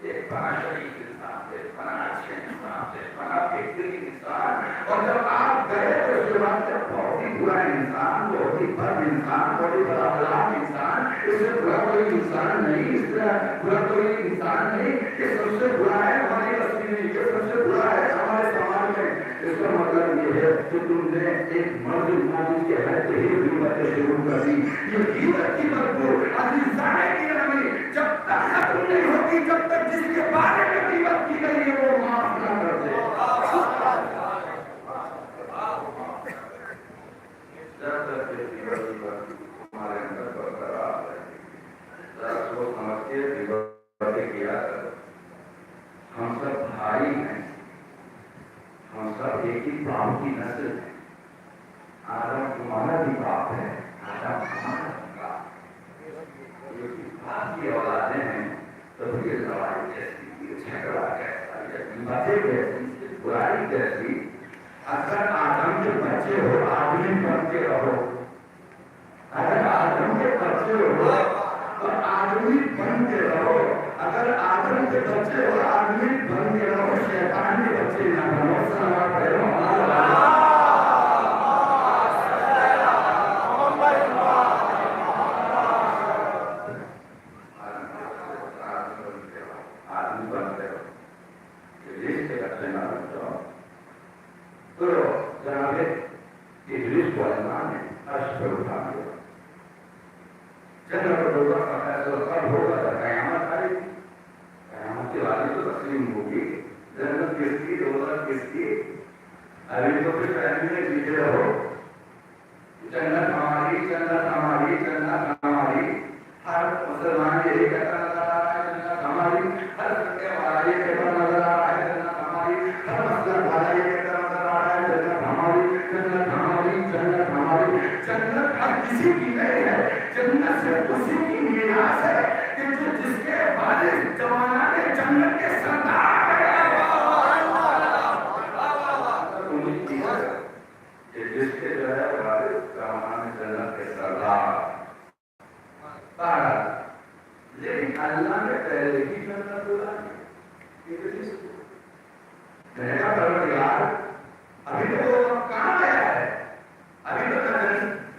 Speaker 2: एक बड़ा शरीफ इंसान से, बड़ा अच्छे इंसान से, बड़ा बेहतरीन इंसान, और जब आप गए तो उसके बाद से बहुत ही बुरा इंसान, बहुत ही बद इंसान, बहुत ही बड़ा बलाक इंसान, इससे बुरा कोई इंसान नहीं, इससे बुरा कोई इंसान नहीं, ये सबसे बुरा है हमारी बस्ती में, ये सबसे बुरा है हमारे समाज में। इसका मतलब ये है कि तुमने एक मर्द मौजूद के रहते ही कीमतें शुरू कर दी। ये कीमत की बदबू अजीज़ाए गिरामी जब तक खत्म नहीं होगी, जब तक जिसके बारे में कीमत की गई है वो माफ ना कर दे। जब तक हमारे अंदर बरकरार है, जरा सोच समझ के किया करो। हम सब भाई हैं, हम सब एक ही बाप की नस्ल है। आदम तुम्हारा भी बाप है, आदम हमारा भी बाप है। बाप की औलादें हैं तो ये लड़ाई कैसी, ये झगड़ा कैसा, ये बातें कैसी, बुराई कैसी। अगर आदम के बच्चे हो आदमी बनते रहो, अगर आदम के बच्चे हो तो आदमी बनते रहो, अगर आदम के बच्चे हो आदमी बनते रहो, शैतान के बच्चे ना बनो। सलावत करो आदमी बनते रहो, इब्लीस के बच्चे ना बन जाओ। तो जनाबे इब्लीस को अल्लाह ने अर्श पर उठा दिया। जन्नत और दोज़ख का फैसला कब होगा? क़यामत आएगी, क़यामत के बाद तो तस्लीम होगी। जन्नत किसकी, दोज़ख किसकी? अभी तो फिर फैमिली में जीते रहो, जन्नत हमारी, जन्नत हमारी, जन्नत हमारी। हर मुसलमान यही कहता नजर आ रहा है जन्नत हमारी, हर लड़के वाला ये कहता नजर आ रहा है जन्नत हमारी, हर मसलक वाला ये कहता नजर आ रहा है जन्नत हमारी, जन्नत हमारी, जन्नत हमारी। जन्नत हर किसी की नहीं है, जन्नत सिर्फ उसी की मीरास है कि जो जिसके वालिद जमाना में जन्नत के सरदार है। जिसके जो है वालिद जमाना में जन्नत के सरदार, लेकिन अल्लाह ने पहले ही जन्नत बोला मैंने परवरदिगार अभी तो कहाँ गया है? अभी तो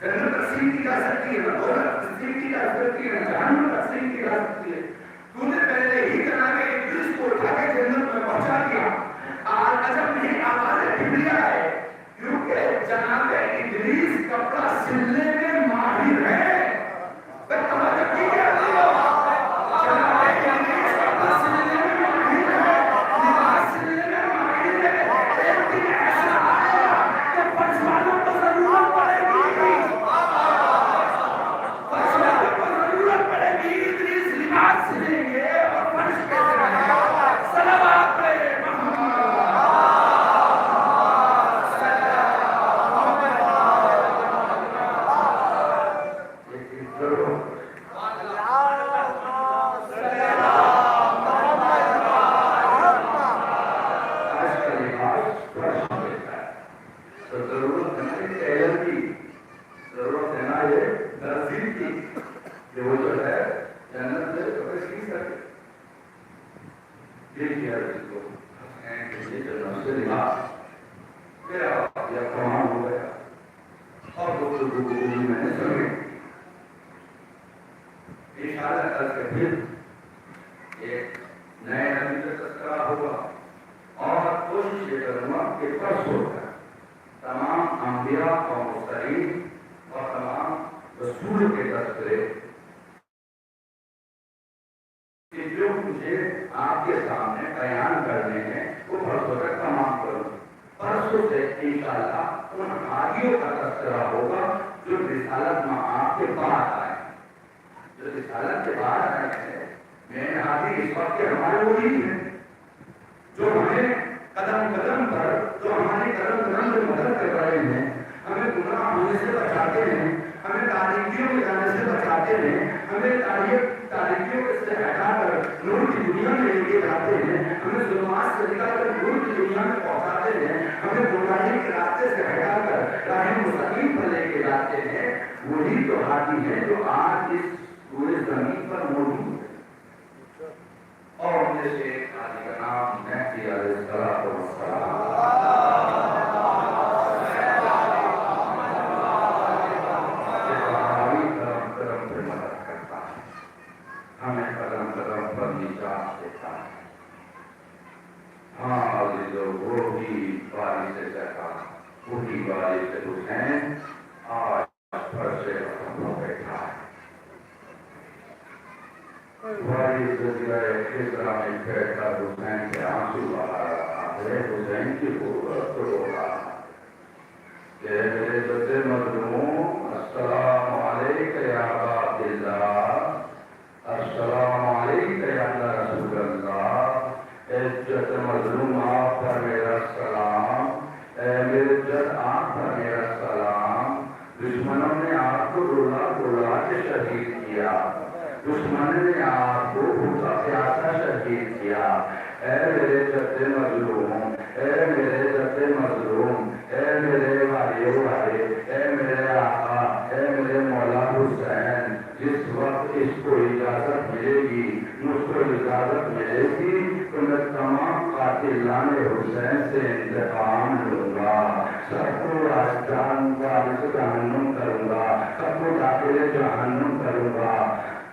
Speaker 2: जन्नत तस्लीम की जा सकती है, दोज़ख तस्लीम की जा सकती है, जहन्नम तस्लीम की जा सकती है। तूने पहले ही जनाबे इब्लीस को उठा के जन्नत में पहुंचा दिया। आज अजब नहीं आवाज़ बिगड़िया है, क्योंकि जनाबे इब्लीस कपड़ा सिलने में माहिर है। करके फिर एक नए नबी का तस्करा होगा और कोशिश ये करूंगा कि परसों तक तमाम अंबिया और मुरसलीन और तमाम रसूल के तस्करे जो मुझे आपके सामने बयान करने हैं वो परसों तक तमाम करूँ। परसों से इंशाअल्लाह उन हाजियों का तस्करा होगा जो रिसालत में आपके बाद आए, जो रिसालत के बाद आए हैं। मेन हाजी इस वक्त के हमारे वही हैं जो हमें कदम कदम पर, जो हमारी कदम कदम पर मदद कर रहे हैं, हमें गुनाह होने से बचाते हैं, हमें तारीकियों में जाने से बचाते हैं, हमें तारीकियों से हटाकर नूर की दुनिया में लेके जाते हैं, हमें जुल्मात से निकालकर नूर की दुनिया में पहुंचाते हैं, हमें बुराई के रास्ते से हटाकर राह मुस्तकीम पर लेके जाते हैं। वही तो हाथी है जो आज इस पूरे जमीन पर मौजूद है। और उनमें से एक हाथी का नाम महदी अलैहिस्सलाम हमें कदम कदम पर निजात देता है। हाँ वो भी बारिश से चका, वही बारिश से हुसैन आज पर से बैठा है। बारिश से खिजरा में बैठा हुसैन के आंसू बहा रहा है, हुसैन की जरूरत तो रो रहा है। मेरे बच्चे मजलूम अस्सलाम अलैका या अब्दुल्लाह, अस्सलाम अलैका या रसूलल्लाह। इज्जत मजलूम आप पर मेरा सलाम, मेरे इज्जत आप पर मेरा सलाम। दुश्मनों ने आपको रुला रुला के शहीद किया, दुश्मन ने आपको भूखा प्यासा शहीद किया। ऐ मेरे जद्दे मजलूम, ऐ मेरे जद्दे मजलूम, ऐ मेरे भाइयों भाई, ऐ मेरे आका, ऐ मेरे मौला हुसैन, जिस वक्त इसको इजाजत मिलेगी, मुझको इजाजत मिलेगी तो मैं तमाम कातिलाने हुसैन से इंतकाम लूंगा, सबको जहन्नुम करूंगा, सबको दाखिले जहन्नुम करूंगा।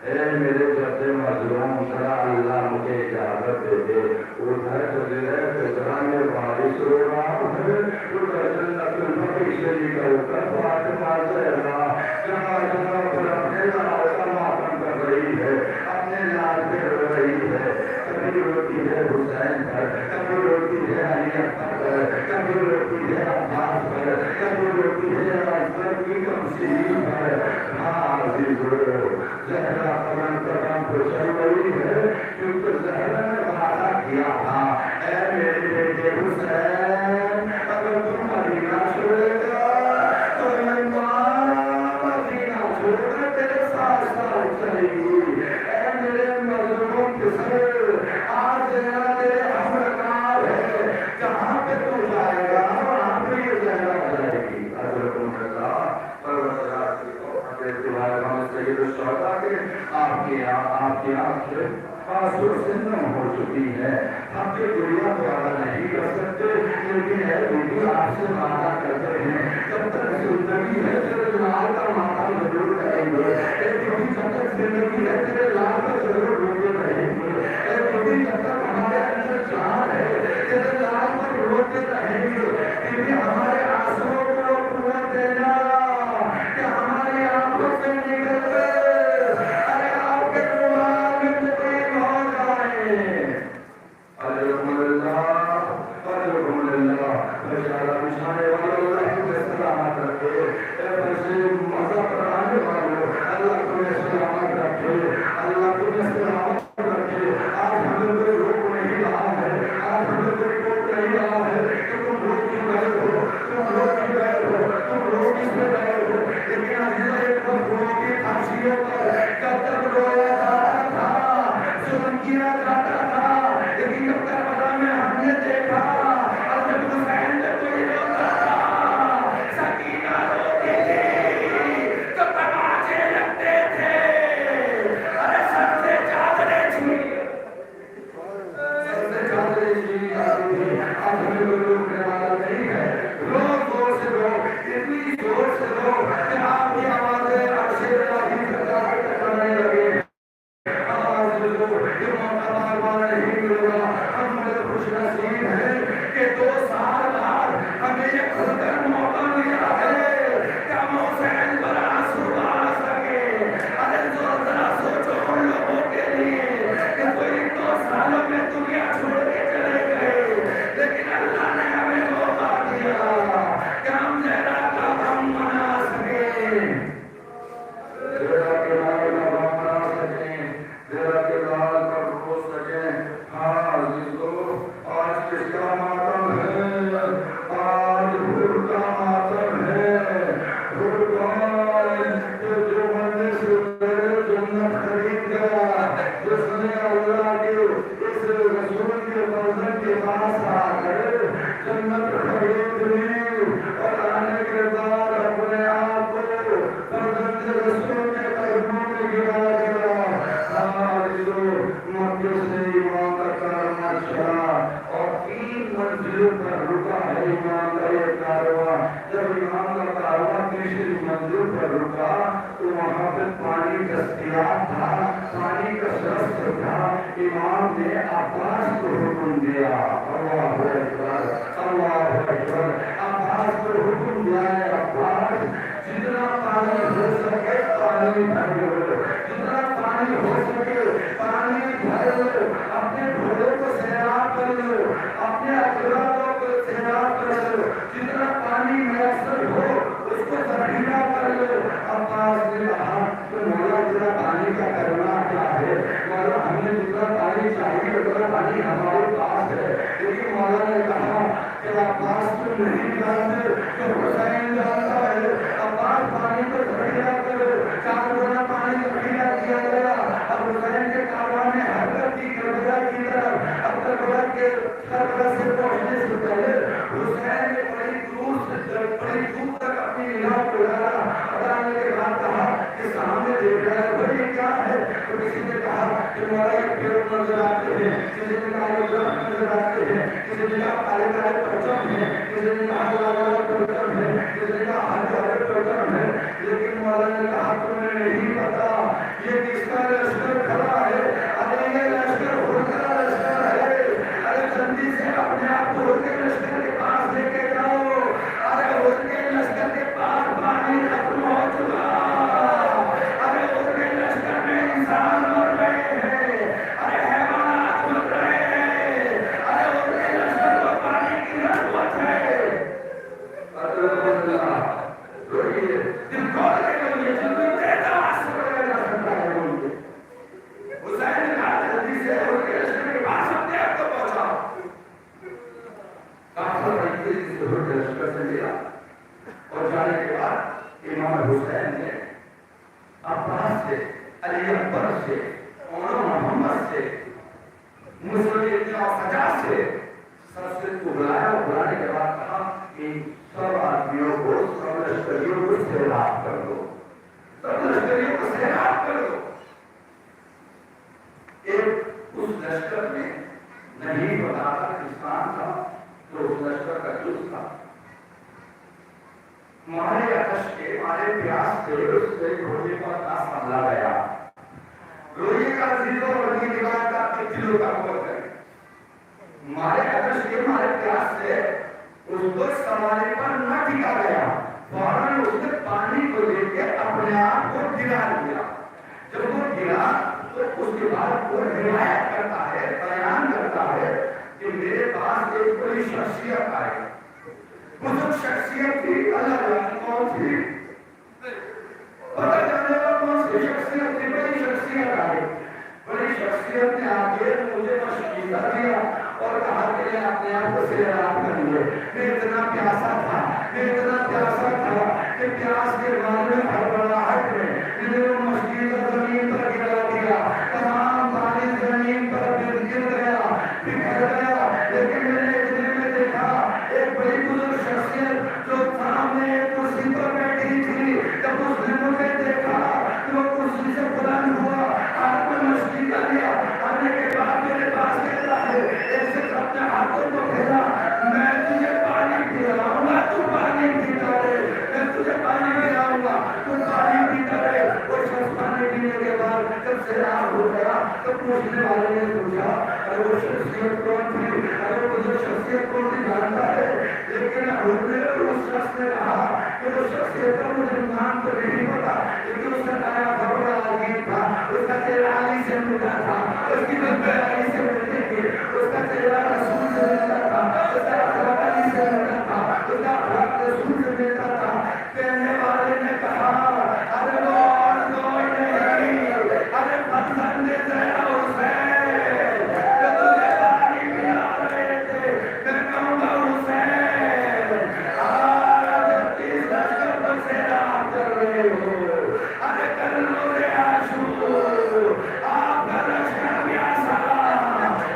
Speaker 2: ए मेरे जद्दे मजलूम, सदा अल्लाह मुझे इजाजत दे दे। उधर गुजरा में बारिश हो रहा है, उधर जन्नतुल बकी से निकल कर फातिमा ज़हरा जहाँ जहाँ पर अपने लाल का मातम कर रही है, अपने लाल पे रो रही है। कभी रोती है हुसैन पर, कभी रोती है अली अकबर पर, कभी रोती है अब्बास पर, कभी रोती है अकबर की तमसील पर। हाँ ज़हरा कदम कदम पर चल रही है, क्योंकि ज़हरा ने वादा किया था, ऐ मेरे बेटे हुसैन, अगर तुम मदीना छोड़ेगा तो मैं मदीना छोड़कर तेरे साथ साथ चलेगी। ऐ मेरे मजलूमों के सर, आज तेरे हमकार है, जहाँ पे तू जाएगा वहाँ पे ये ज़हरा जाएगी। आपकी आंखें आंसू से नम हो चुकी है, आपके गुड़िया द्वारा नहीं कर सकते, लेकिन है बेटी आपसे वादा करते हैं, जब तक जिंदगी है तेरे लाल का माता जरूर करेंगे। बेटी जब तक जिंदगी है तेरे लाल का जरूर रोते रहेंगे। बेटी जब तक हमारे अंदर जान है तेरे लाल पर रोते रहेंगे। बेटी हमारे आंसुओं को कुआं देना कि हमारी आंखों से निकल गए, अरे आपके रुमाल में तकलीफ हो जाए। अल्हम्दुलिल्लाह अल्हम्दुलिल्लाह, बेचारा बिछाने वालों को सलामत रखे, ऐसे मजा कराने वालों अल्लाह तुम्हें सलामत रखे, अल्लाह तुम्हें सलामत रखे। आज हमें कोई रोक नहीं रहा है, आज हमें कोई रोक नहीं रहा है कि तुम रोक क्यों गए हो, तुम रोक क्यों गए हो, तुम रोक इसमें गए हो। लेकिन अजीज़ एक वक्त रोगी फांसियों पर जब तक रोया जाता था, जुल्म किया जाता था, लेकिन जब करबला में हमने देखा हज़रत हुसैन जब कोई रोता था, सकीना रोती थी, तो तमाचे लगते थे, अरे सर से चादरें छीन जाती थी। आज हमें कोई रोकने वाला नहीं है, रो जोर से रो, इतनी जोर से रो कि आपकी आवाज़ें अर्शे इलाही से जाकर टकराने लगे। मंजिल पर रुका तो वहां पे पानी दस्तयाब था, पानी का शस्त्र था। इमाम ने अब्बास को हुक्म दिया, अल्लाह अकबर, अल्लाह अकबर। अब्बास को हुक्म दिया है, अब्बास जितना पानी हो सके पानी भर लो, जितना पानी हो सके पानी भर लो, अपने घोड़े को सैराब कर लो, अपने अखबारों को सैराब कर लो, जितना पानी मैसर हो उसको जखीरा कर लो। अब्बास ने कहा तो मौला जितना पानी का करना क्या है, मौला हमें जितना पानी चाहिए उतना पानी हमारे पास है। लेकिन मौला ने कहा कि अब्बास तुम नहीं जानते तो हुसैन जानता है। अब्बास पानी को जखीरा करो, 4 गुना पानी जखीरा किया गया। अब हुसैन के कारवां ने हरकत की करबला की तरफ। अब करबला के करबला से पहुंचने से पहले हुसैन ने बड़ी दूर तक अपनी निगाह को लगाया। लगाने के बाद कहा कि सामने देख रहा है भाई क्या है, तो किसी ने कहा कि मौला के पेड़ नजर आते हैं, किसी ने कहा दरख्त नजर आते हैं, किसी ने कहा काले काले परचम है, किसी ने कहा लाल लाल परचम है, किसी ने कहा हरे परचम है। लेकिन मौला ने कहा तुम्हें नहीं पता ये किसका लश्कर खड़ा है। अरे ये लश्कर होकर लश्कर है। अरे जल्दी से अपने आप को होकर लश्कर के पास लेके जाओ। अरे होकर लश्कर के पास पानी खत्म हो चुका। अरे होकर लश्कर में इंसान मर रहे हैं, अरे हैवानात मर रहे हैं। अरे होकर लश्कर को पानी की जरूरत है। दिल खोल के बोलिए, जल्दी देता हुसैन ने कहा जल्दी से होकर लश्कर के पास अपने आप को पहुंचाओ। लश्कर से लिया और जाने के बाद इमाम हुसैन ने अब्बास से, अली अकबर से, मोहम्मद से, मुस्लिम और सजा से सबसे बुलाया। बुलाने के बाद कहा कि सब आदमियों को, सब लश्करियों को सैराब कर दो, सब लश्करियों को सैराब कर दो। एक उस लश्कर में नहीं पता था किसान था, तो उस लश्कर का जुज था। मारे आतश के, मारे प्यास से उससे घोड़े पर ना संभला गया। लोहे का जीरो बनी दीवार का किलो का बोल है। मारे आतश के, मारे प्यास से उसको सवारी पर न टिका गया। फौरन उसने पानी को लेकर अपने आप को गिरा दिया। जब वो गिरा तो उसके बाद वो रिवायत करता है, बयान करता है कि मेरे पास एक बड़ी शख्सियत आई। बुजुर्ग शख्सियत थी, अल्लाह कौन थी पता चलने वाला, कौन सी शख्सियत थी। बड़ी शख्सियत आई, बड़ी शख्सियत ने आके मुझे मशकीला दिया और कहा कि मैं अपने आप को सैराब कर लिए। मैं इतना प्यासा था, मैं इतना प्यासा था कि प्यास के बारे में हड़बड़ाहट में मैंने वो मशकीला जमीन पर गिरा दिया। तमाम पानी जमीन पर गिर गया, बिखर गया। लेकिन मैंने इतने में देखा एक बड़ी बुजुर्ग शख्सियत जो सामने कुर्सी पर बैठी थी। जब उसने मुझे देखा तो वो कुर्सी से बुलंद हुआ, हाथ में मशकीला लिया। आने के बाद मेरे पास कहता है, ऐसे अपने हाथों को फेरा, मैं तुझे पानी पिलाऊंगा, तू पानी पीता रहे। मैं तुझे पानी पिलाऊंगा, तू पानी पीता रहे। वो शख्स पानी पीने के बाद जब सैराब हो गया तो पूछने वाले ने पूछा, अरे वो शख्सियत कौन थी? अरे मुझे शख्सियत कौन थी जानता है? लेकिन उस शख्स ने कहा कि वो शख्सियत का मुझे नाम तो नहीं पता, लेकिन उसका नया कपड़ा आदमी था, उसका चेहरा अली से मिलता था, उसकी बदबू अली से मिलती थी, उसका चेहरा रसूल से मिलता था, उसका अखलाक अली से मिलता था, उसका अखलाक रसूल से मिलता था। कहने वाले ने कहा, अरे वो और कोई नहीं, अरे पसंद तेरा हुसैन, जो तुझे पानी पिला रहे थे। मैं कहूँगा हुसैन, आज इस लश्कर को सैराब कर रहे हो, अरे कर लो रे आशूर, आपका लश्कर प्यासा,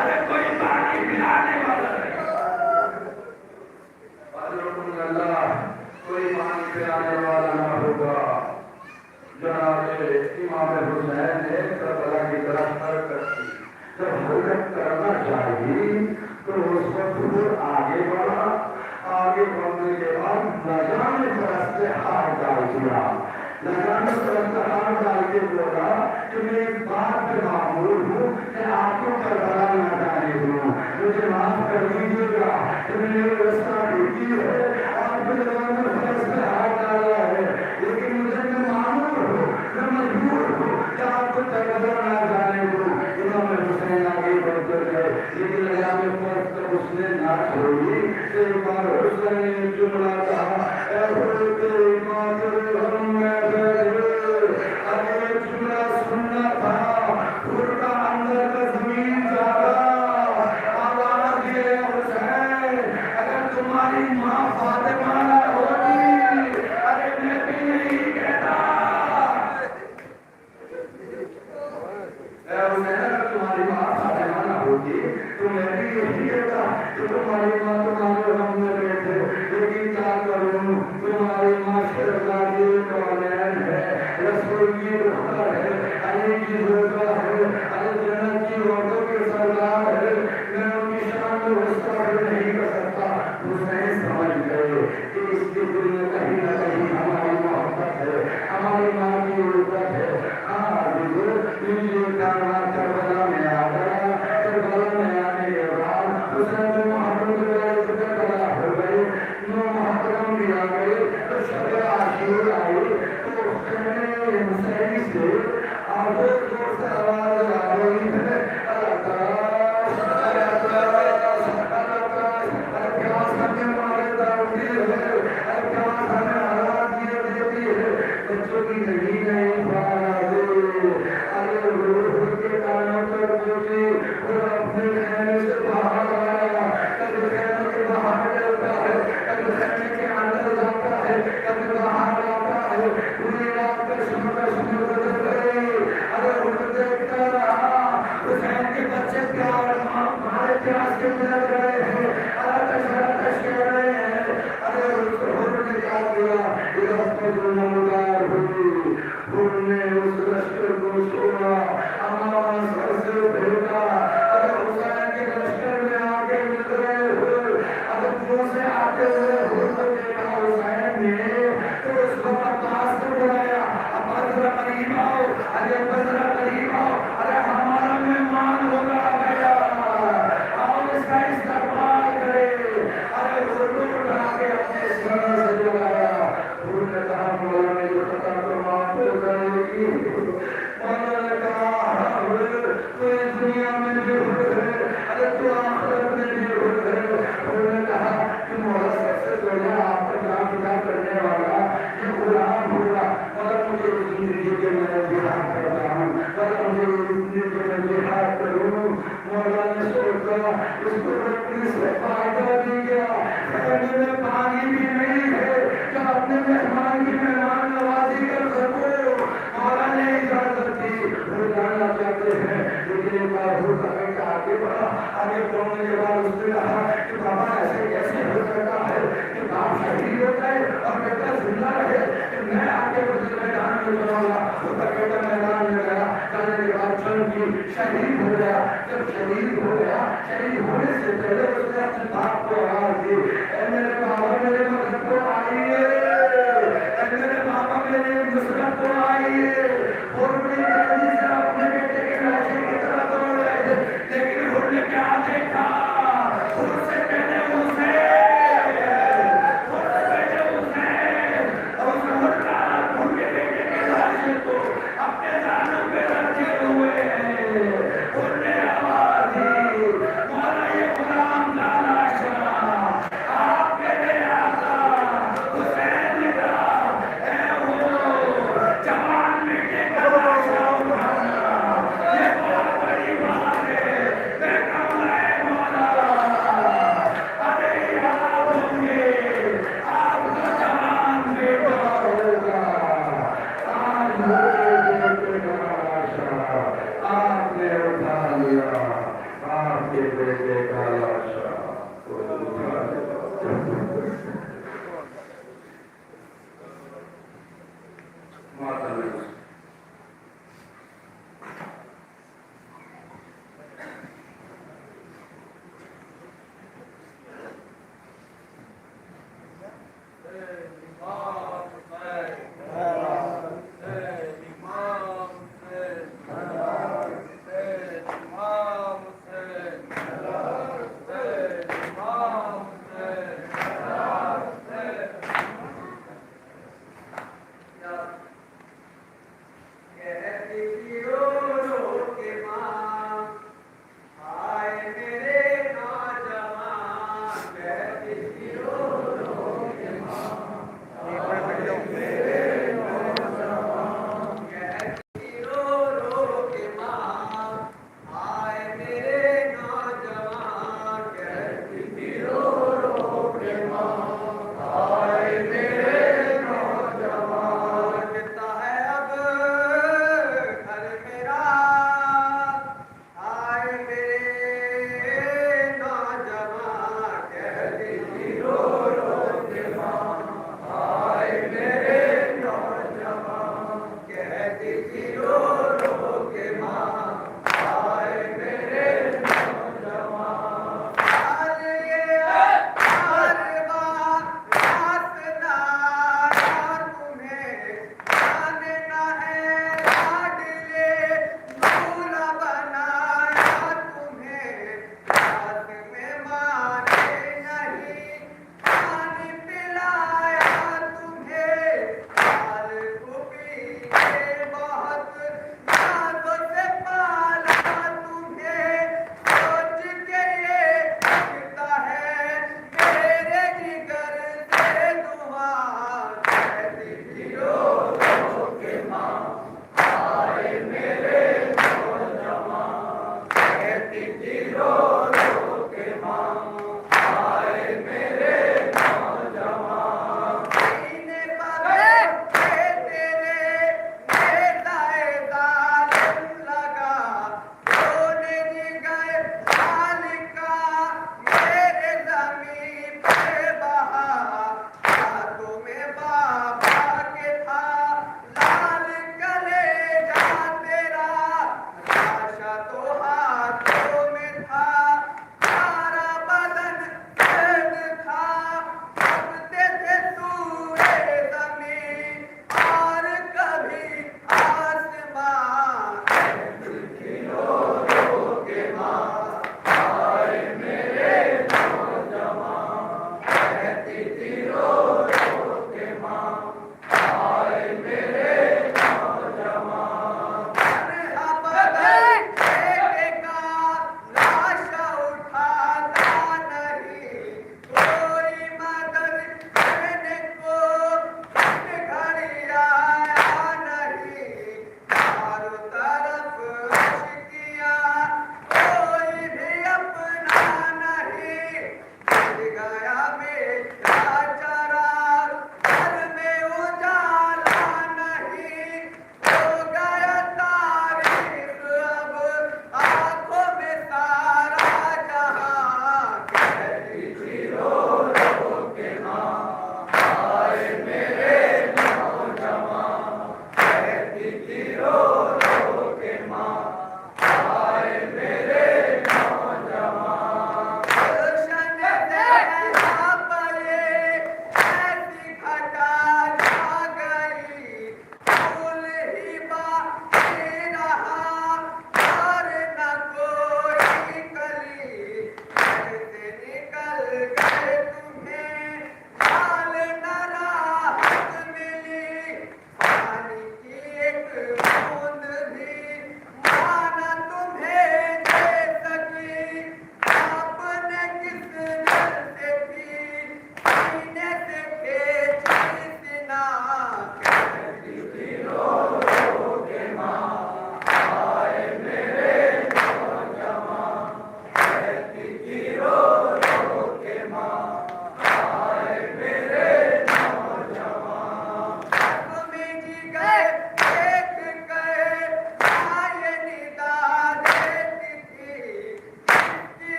Speaker 2: अरे कोई पानी पिलाने वाला नहीं। अल्लाह कोई पानी पिलाने वाला ना होगा। जनाब इमाम हुसैन ने करबला की तरफ हरकत की। जब हरकत करना चाहिए तो उस वक्त वो आगे बढ़ा
Speaker 3: आगे बढ़ने के बाद नजाने तरफ से हाथ डाल दिया, नजाने तरफ से हाथ डाल के बोला कि मैं इस बात पे मामूल हूँ कि आपको करबला न जाने दूँ, मुझे माफ कर दीजिएगा कि मैंने व्यवस्था ढूंढी है, आपके नजाने तरफ से हाथ डाला है, लेकिन मुझे मैं मामूल हूँ, मैं मजबूर हूँ कि आपको करबला न जाने दूँ। इमाम हुसैन आगे बढ़ते गए, लेकिन लगामे पर तब उसने ना छोड़ी। एक बार हुसैन ने जुमला कहा, अरे जुमला सुनना था, उनका अंदर का जमीन जागा आवाज ये हुसैन, अगर तुम्हारी माँ फातिमा न होती, अरे मैं भी नहीं कहता, तुम्हारी माँ फातिमा न होती तो मैं भी यही कहता कि तुम्हारी माँ तुम्हारे हमने बैठे, लेकिन क्या करूँ, तुम्हारी माँ शहजादी कौनैन है, रसूल की रुखा है, अली की ज़ोज़ा है, अली जन्नत की औरतों के सरदार है, मैं उनकी शान में गुस्ताखी नहीं कर सकता। हुसैन समझ गए कि इसके दिल में कहीं न कहीं हमारी मोहब्बत है, हमारी माँ की उल्फत है। हाँ लीजिए कारवां करबला में आ गया, करबला में आने के बाद हुसैन मोहम्मद करबला हो गए, मुहर्रम भी आ गए, तो शब आशूर आई, तो हुसैन से आगे जोर से आवाज आ रही है, बच्चों की नहीं नहीं शहीद हो गया। जब शहीद हो गया, शहीद होने से पहले उसने अपने बाप को आवाज दी, मेरे बाबा मेरे मदद को आइए, मेरे बाबा मेरे नुसरत को आइए। और बड़ी जल्दी से अपने बेटे के लाशे की तरफ दौड़ रहे थे, लेकिन उन्होंने क्या देखा, उससे पहले उसे उनके बेटे के लाशे को अपने दानों में रखे हुए उन्हें आवाज दी, मौला ये गुलाम लाला शाह आप मेरे आका हुसैन का ए वो जवान में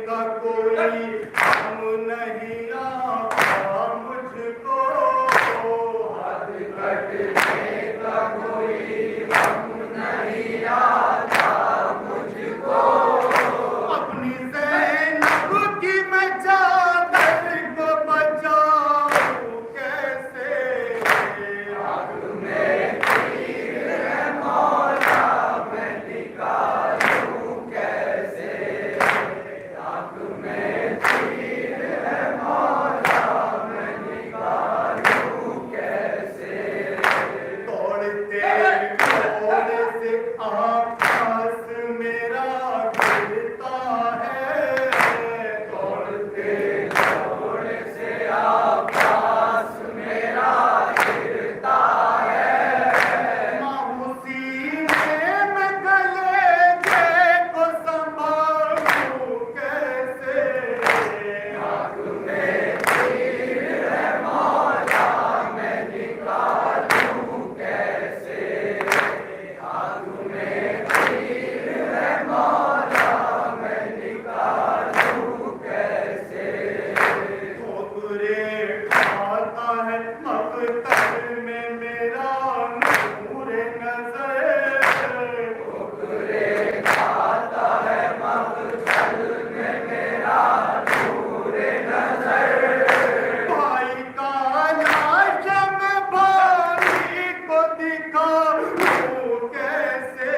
Speaker 3: का कोई हम नहीं आता मुझको, हाथ कटने का कोई हम नहीं आता मुझको, अपनी ज़ैनब की मैं चादर को बचाऊं कैसे, आँख में तीर है मौला मैं निकालूं कैसे, आँख में तीर है मौला मैं निकालूं कैसे, दौड़ते घोड़े से आकाश मेरा गिरता है, दौड़ते घोड़े से आकाश मेरा गिरता है, मायूसी में मैं कलेजे को संभालूं कैसे, आँख में तीर है मौला मैं निकालूं कैसे, आँख में तीर है मौला मैं निकालूं कैसे, ठोकरे खाता है मकतल में मेरा नूर नज़र, ठोकरे खाता है मकतल में मेरा नूर नज़र, भाई का लाश मैं भाई को दिखाऊं कैसे,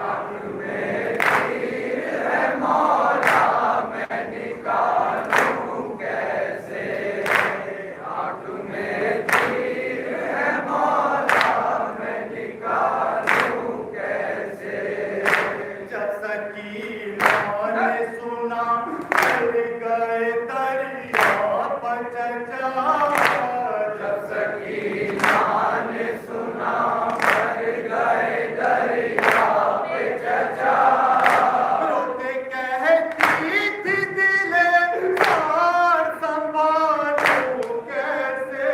Speaker 3: आँख में तीर है मौला मैं निकालूं कैसे, आँख में तीर है मौला मैं निकालूं कैसे, जब सकीना ने सुना चल गए दरिया पर चचा, जब सकीना ने सुना चल गए दरिया पे चचा, रोते कहती थी दिले सार संभालूं कैसे,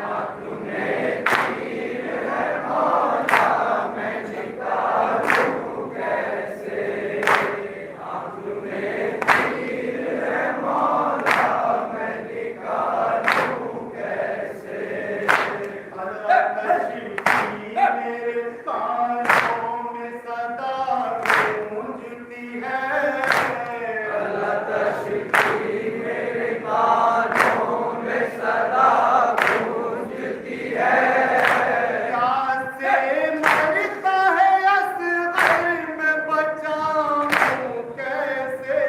Speaker 3: आँख में तीर है मौला मैं निकालूं कैसे, आँख में तीर है मौला मैं निकालूं कैसे, अल्लाह तशरीफ़ी मेरे कानों में सदा गूंजती है, अल्लाह तशरीफ़ी मेरे कानों में सदा गूंजती है, प्यास से मरता है असग़र में बचाऊं कैसे,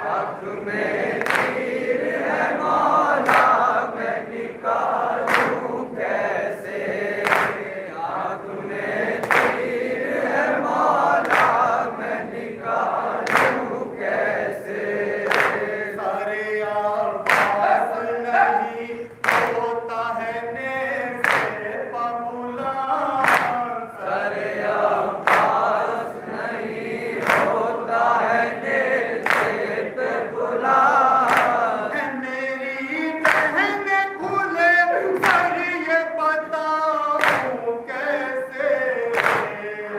Speaker 3: आँख में तीर है मौला मैं निकालूं कैसे, आँख में तीर है मौला मैं निकालूं कैसे, सारे आवाज़ नहीं होता है नेज़े बबुला, सारे आवाज़ नहीं होता है नेज़े बबुला, है मेरी बहन खुले सर ये बताऊं कैसे,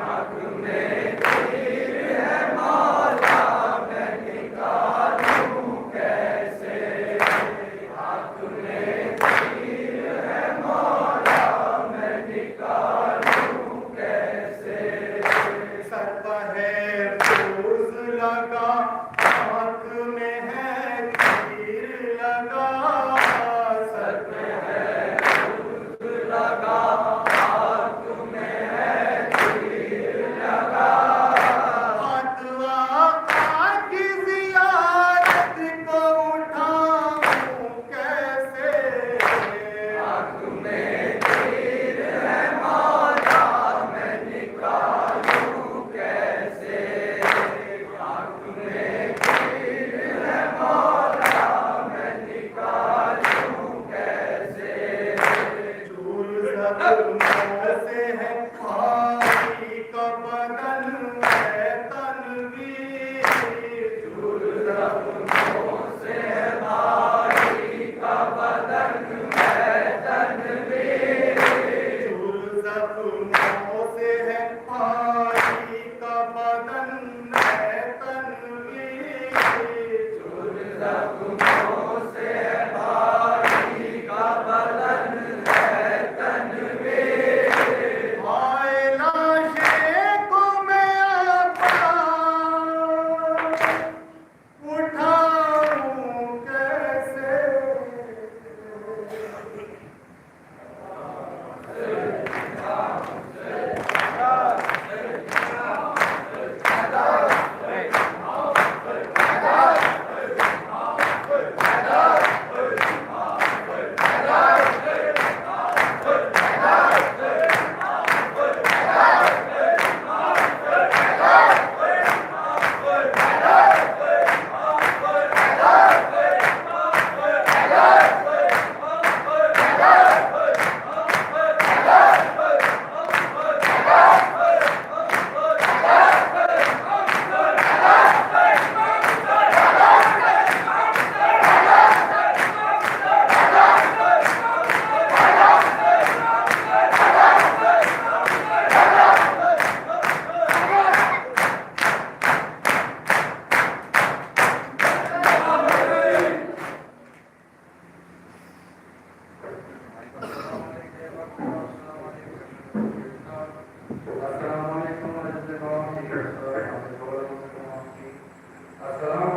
Speaker 3: आँख में तीर है मौला मैं निकालूं कैसे, आँख में तीर है मौला मैं निकालूं कैसे, सर पर है रोज़ लगा आँख में है तीर लगा, सर पे है रोज़ लगा आँख में है तीर लगा, हाथ आका की ज़ियारत को उठाऊं कैसे, आँख में तीर है मौला मैं निकालूं कैसे, आँख में तीर है मौला सलाम